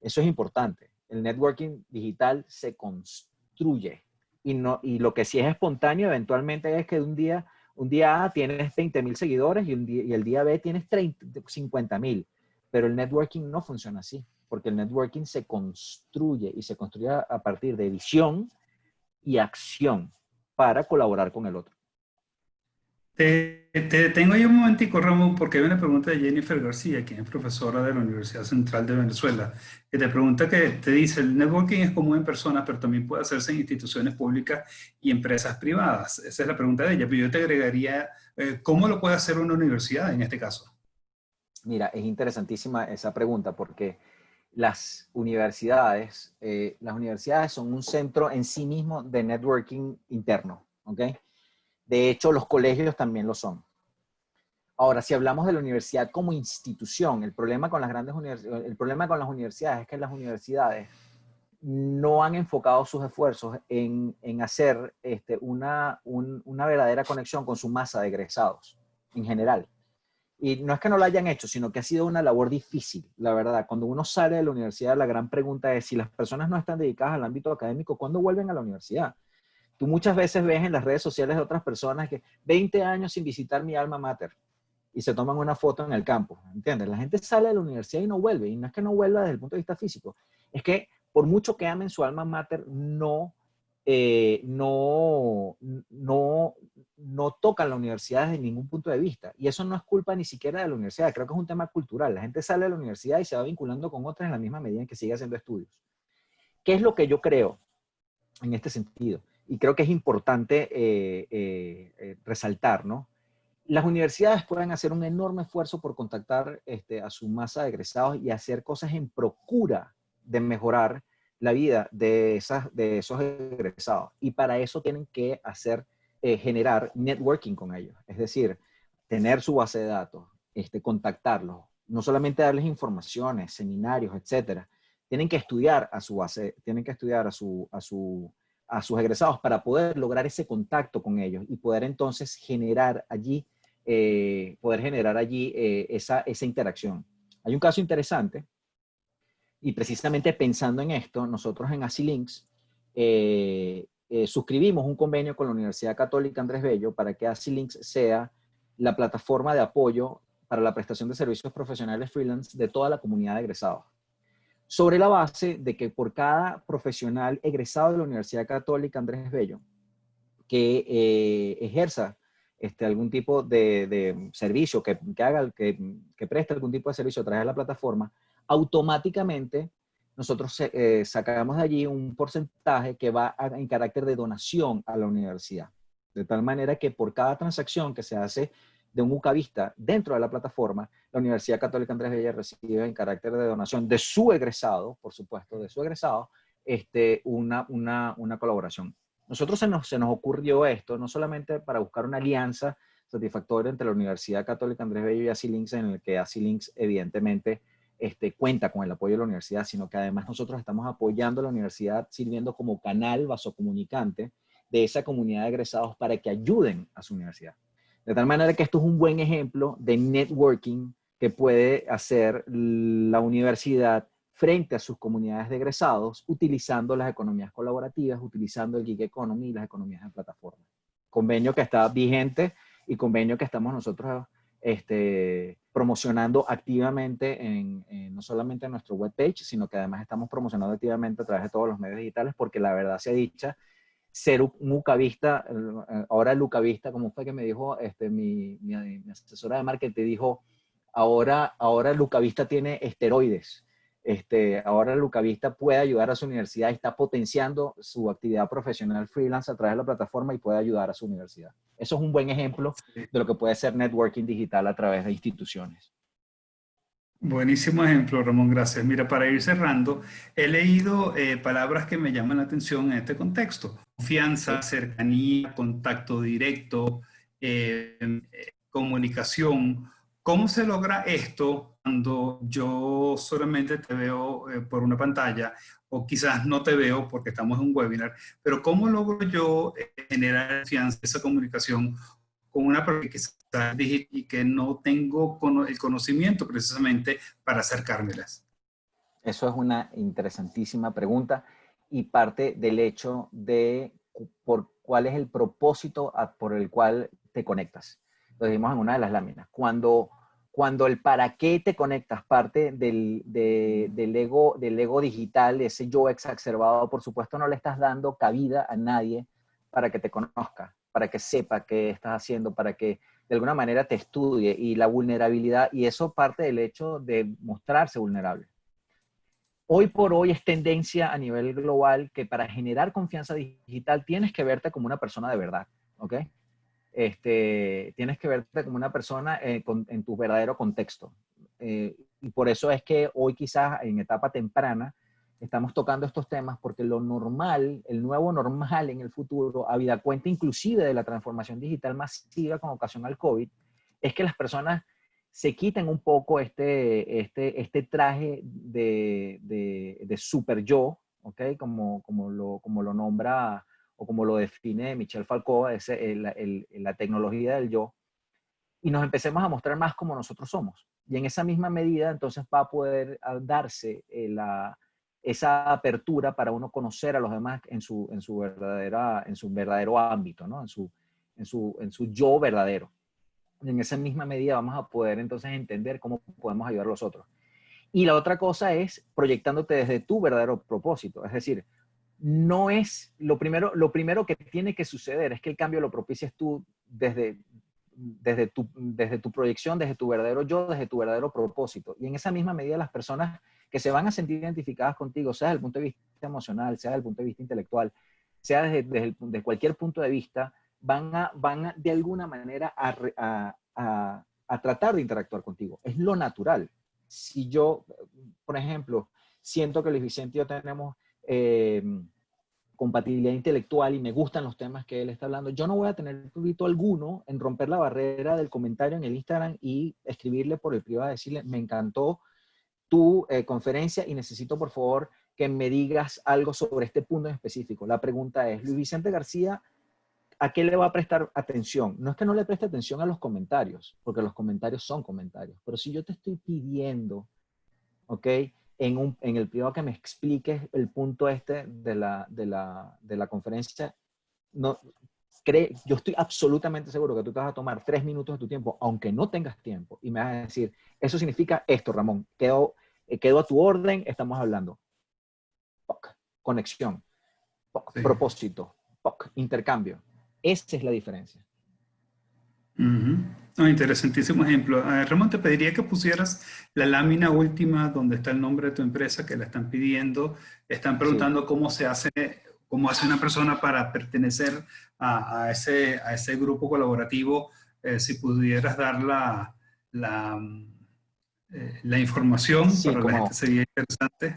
Eso es importante. El networking digital se construye y lo que sí es espontáneo eventualmente es que un día A tienes 20,000 seguidores y el día B tienes 50,000. Pero el networking no funciona así, porque el networking se construye y se construye a partir de visión y acción para colaborar con el otro. Te detengo ahí un momentico, Ramón, porque hay una pregunta de Jennifer García, quien es profesora de la Universidad Central de Venezuela, que te pregunta te dice, el networking es común en personas, pero también puede hacerse en instituciones públicas y empresas privadas. Esa es la pregunta de ella, pero yo te agregaría, ¿cómo lo puede hacer una universidad en este caso? Mira, es interesantísima esa pregunta porque las universidades son un centro en sí mismo de networking interno, ¿ok? De hecho, los colegios también lo son. Ahora, si hablamos de la universidad como institución, el problema con las universidades es que las universidades no han enfocado sus esfuerzos en hacer una verdadera conexión con su masa de egresados en general. Y no es que no lo hayan hecho, sino que ha sido una labor difícil, la verdad. Cuando uno sale de la universidad, la gran pregunta es si las personas no están dedicadas al ámbito académico, ¿cuándo vuelven a la universidad? Tú muchas veces ves en las redes sociales de otras personas que 20 años sin visitar mi alma mater y se toman una foto en el campo, ¿entiendes? La gente sale de la universidad y no vuelve, y no es que no vuelva desde el punto de vista físico, es que por mucho que amen su alma mater, no tocan la universidad desde ningún punto de vista. Y eso no es culpa ni siquiera de la universidad, creo que es un tema cultural. La gente sale de la universidad y se va vinculando con otras en la misma medida en que sigue haciendo estudios. ¿Qué es lo que yo creo en este sentido? Y creo que es importante resaltar, ¿no? Las universidades pueden hacer un enorme esfuerzo por contactar a su masa de egresados y hacer cosas en procura de mejorar la vida de esos egresados. Y para eso tienen que hacer generar networking con ellos. Es decir, tener su base de datos, contactarlos, no solamente darles informaciones, seminarios, etcétera. Tienen que estudiar a su base, tienen que estudiar a sus egresados para poder lograr ese contacto con ellos y poder entonces generar allí, esa interacción. Hay un caso interesante y precisamente pensando en esto, nosotros en Asilinks suscribimos un convenio con la Universidad Católica Andrés Bello para que Asilinks sea la plataforma de apoyo para la prestación de servicios profesionales freelance de toda la comunidad de egresados. Sobre la base de que por cada profesional egresado de la Universidad Católica Andrés Bello que ejerza algún tipo de servicio, que preste algún tipo de servicio a través de la plataforma, automáticamente nosotros sacamos de allí un porcentaje que va en carácter de donación a la universidad. De tal manera que por cada transacción que se hace de un UCAVista dentro de la plataforma, la Universidad Católica Andrés Bello recibe en carácter de donación de su egresado, por supuesto, de su egresado, una colaboración. Nosotros se nos ocurrió esto, no solamente para buscar una alianza satisfactoria entre la Universidad Católica Andrés Bello y Asilinks, en el que Asilinks evidentemente cuenta con el apoyo de la universidad, sino que además nosotros estamos apoyando a la universidad sirviendo como canal vasocomunicante de esa comunidad de egresados para que ayuden a su universidad. De tal manera que esto es un buen ejemplo de networking que puede hacer la universidad frente a sus comunidades de egresados, utilizando las economías colaborativas, utilizando el gig economy y las economías de plataforma. Convenio que está vigente y convenio que estamos nosotros promocionando activamente no solamente en nuestro webpage, sino que además estamos promocionando activamente a través de todos los medios digitales, porque la verdad sea dicha, ser un UCAVista, ahora el UCAVista, como fue que me dijo mi asesora de marketing, dijo, ahora el UCAVista tiene esteroides. Ahora el UCAVista puede ayudar a su universidad y está potenciando su actividad profesional freelance a través de la plataforma y puede ayudar a su universidad. Eso es un buen ejemplo de lo que puede ser networking digital a través de instituciones. Buenísimo ejemplo, Ramón, gracias. Mira, para ir cerrando, he leído palabras que me llaman la atención en este contexto. Confianza, cercanía, contacto directo, comunicación. ¿Cómo se logra esto cuando yo solamente te veo por una pantalla o quizás no te veo porque estamos en un webinar? Pero ¿cómo logro yo generar confianza, esa comunicación con una persona que está digital y que no tengo el conocimiento precisamente para acercármelas? Eso es una interesantísima pregunta y parte del hecho de por cuál es el propósito por el cual te conectas. Lo dijimos en una de las láminas. Cuando el para qué te conectas parte del ego digital, ese yo exacerbado, por supuesto no le estás dando cabida a nadie para que te conozca, para que sepa qué estás haciendo, para que de alguna manera te estudie, y la vulnerabilidad, y eso parte del hecho de mostrarse vulnerable. Hoy por hoy es tendencia a nivel global que para generar confianza digital tienes que verte como una persona de verdad, ¿ok? Tienes que verte como una persona en tu verdadero contexto. Y por eso es que hoy quizás en etapa temprana estamos tocando estos temas, porque lo normal, el nuevo normal en el futuro, habida cuenta inclusive de la transformación digital masiva con ocasión al COVID, es que las personas se quiten un poco este traje de super yo, ¿ok? Como lo nombra o como lo define Michel Foucault, la tecnología del yo, y nos empecemos a mostrar más como nosotros somos. Y en esa misma medida, entonces va a poder darse esa apertura para uno conocer a los demás en su verdadero ámbito, ¿no? En su yo verdadero. En esa misma medida vamos a poder entonces entender cómo podemos ayudar a los otros. Y la otra cosa es proyectándote desde tu verdadero propósito. Es decir, no es lo primero que tiene que suceder es que el cambio lo propicies tú desde tu proyección, desde tu verdadero yo, desde tu verdadero propósito. Y en esa misma medida las personas que se van a sentir identificadas contigo, sea desde el punto de vista emocional, sea desde el punto de vista intelectual, sea desde cualquier punto de vista, van a de alguna manera a tratar de interactuar contigo. Es lo natural. Si yo, por ejemplo, siento que Luis Vicente y yo tenemos compatibilidad intelectual y me gustan los temas que él está hablando, yo no voy a tener prurito alguno en romper la barrera del comentario en el Instagram y escribirle por el privado, decirle, me encantó tu conferencia y necesito por favor que me digas algo sobre este punto en específico. La pregunta es, Luis Vicente García, ¿a qué le va a prestar atención? No es que no le preste atención a los comentarios, porque los comentarios son comentarios, pero si yo te estoy pidiendo, ¿ok? En el privado que me expliques el punto este de la conferencia, no, yo estoy absolutamente seguro que tú te vas a tomar 3 minutos de tu tiempo, aunque no tengas tiempo, y me vas a decir, eso significa esto, Ramón, quedo a tu orden, estamos hablando. POC, conexión, POC, Sí. propósito, POC, intercambio. Esa es la diferencia. No, interesantísimo ejemplo. Ramón, te pediría que pusieras la lámina última donde está el nombre de tu empresa que la están pidiendo. Están Sí. preguntando cómo hace una persona para pertenecer a ese grupo colaborativo. Si pudieras dar la información Sí, para la cómo gente no. sería interesante.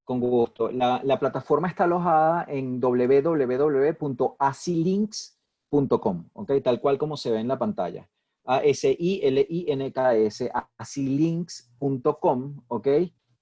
Con gusto. La plataforma está alojada en www.asilinks.com, ¿ok? Tal cual como se ve en la pantalla. ASILINKS, asilinks.com, ¿ok?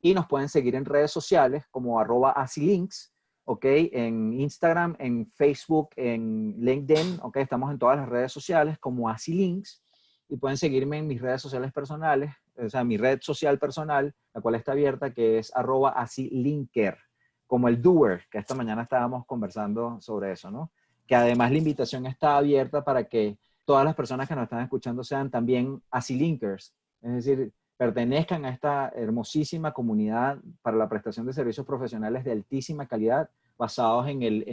Y nos pueden seguir en redes sociales como @asilinks, ¿ok? En Instagram, en Facebook, en LinkedIn, ¿ok? Estamos en todas las redes sociales como asilinks y pueden seguirme en mis redes sociales personales, o sea, mi red social personal, la cual está abierta, que es @asilinker, como el doer, que esta mañana estábamos conversando sobre eso, ¿no? Que además la invitación está abierta para que todas las personas que nos están escuchando sean también asilinkers, es decir, pertenezcan a esta hermosísima comunidad para la prestación de servicios profesionales de altísima calidad basados en el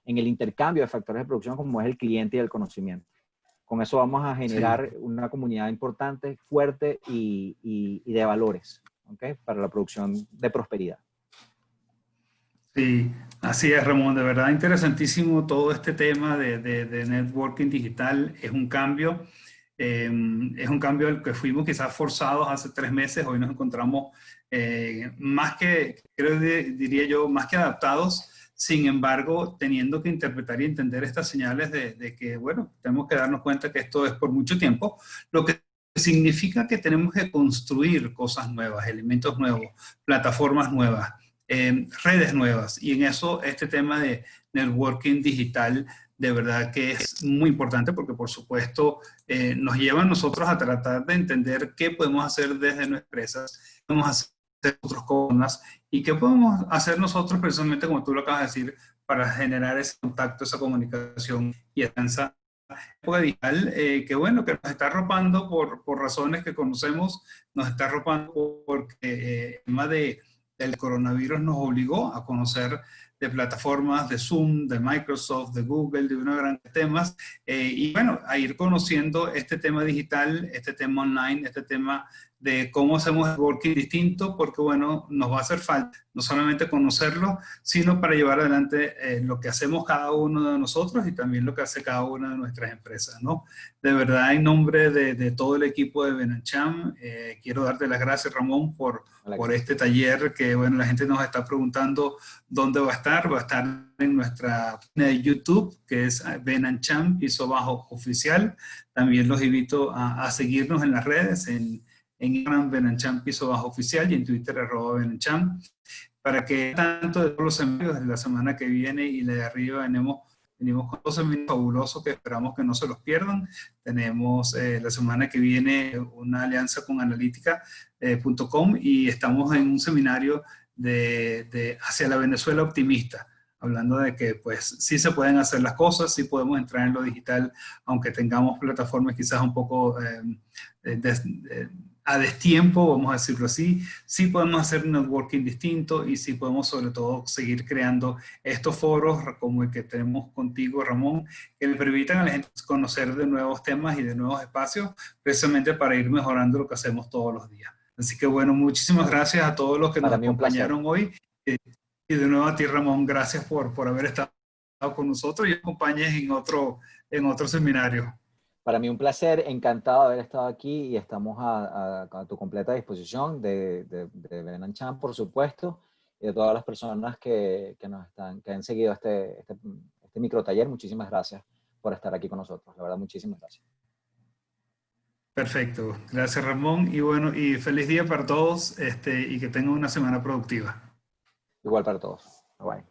intercambio de factores de producción como es el cliente y el conocimiento. Con eso vamos a Sí. generar una comunidad importante, fuerte y de valores, ¿okay? Para la producción de prosperidad. Sí, así es, Ramón. De verdad, interesantísimo todo este tema de networking digital. Es un cambio al que fuimos quizás forzados hace 3 meses. Hoy nos encontramos más que, diría yo, más que adaptados. Sin embargo, teniendo que interpretar y entender estas señales de que, bueno, tenemos que darnos cuenta que esto es por mucho tiempo, lo que significa que tenemos que construir cosas nuevas, elementos nuevos, plataformas nuevas, redes nuevas. Y en eso este tema de networking digital de verdad que es muy importante porque por supuesto nos lleva a nosotros a tratar de entender qué podemos hacer desde nuestras empresas, qué podemos hacer otros conas y qué podemos hacer nosotros precisamente como tú lo acabas de decir para generar ese contacto, esa comunicación y esa época digital que bueno, que nos está arropando por razones que conocemos, nos está arropando porque el tema del coronavirus nos obligó a conocer de plataformas de Zoom, de Microsoft, de Google, de una gran temas, y bueno, a ir conociendo este tema digital, este tema online, este tema de cómo hacemos networking distinto, porque bueno, nos va a hacer falta no solamente conocerlo, sino para llevar adelante lo que hacemos cada uno de nosotros y también lo que hace cada una de nuestras empresas, ¿no? De verdad, en nombre de todo el equipo de Benancham, quiero darte las gracias, Ramón, por este taller que, bueno, la gente nos está preguntando dónde va a estar. Va a estar en nuestra página de YouTube, que es Benancham, piso bajo oficial. También los invito a seguirnos en las redes, en Instagram, Benancham, piso bajo oficial, y en Twitter, @Benancham, para que tanto de todos los seminarios de la semana que viene y la de arriba venimos con 2 seminarios fabulosos que esperamos que no se los pierdan. Tenemos la semana que viene una alianza con analítica.com y estamos en un seminario hacia la Venezuela optimista, hablando de que pues sí se pueden hacer las cosas, sí podemos entrar en lo digital, aunque tengamos plataformas quizás un poco a destiempo, vamos a decirlo así, sí podemos hacer un networking distinto y sí podemos sobre todo seguir creando estos foros como el que tenemos contigo, Ramón, que le permitan a la gente conocer de nuevos temas y de nuevos espacios, precisamente para ir mejorando lo que hacemos todos los días. Así que bueno, muchísimas gracias a todos los que nos Para mí un placer. acompañaron hoy. Y de nuevo a ti, Ramón, gracias por haber estado con nosotros y acompañes en otro seminario. Para mí un placer, encantado de haber estado aquí y estamos a tu completa disposición de Benancham, por supuesto. y de todas las personas que han seguido este micro taller. Muchísimas gracias por estar aquí con nosotros. La verdad, muchísimas gracias. Perfecto. Gracias, Ramón. Y bueno, y feliz día para todos y que tengan una semana productiva. Igual para todos. Bye bye.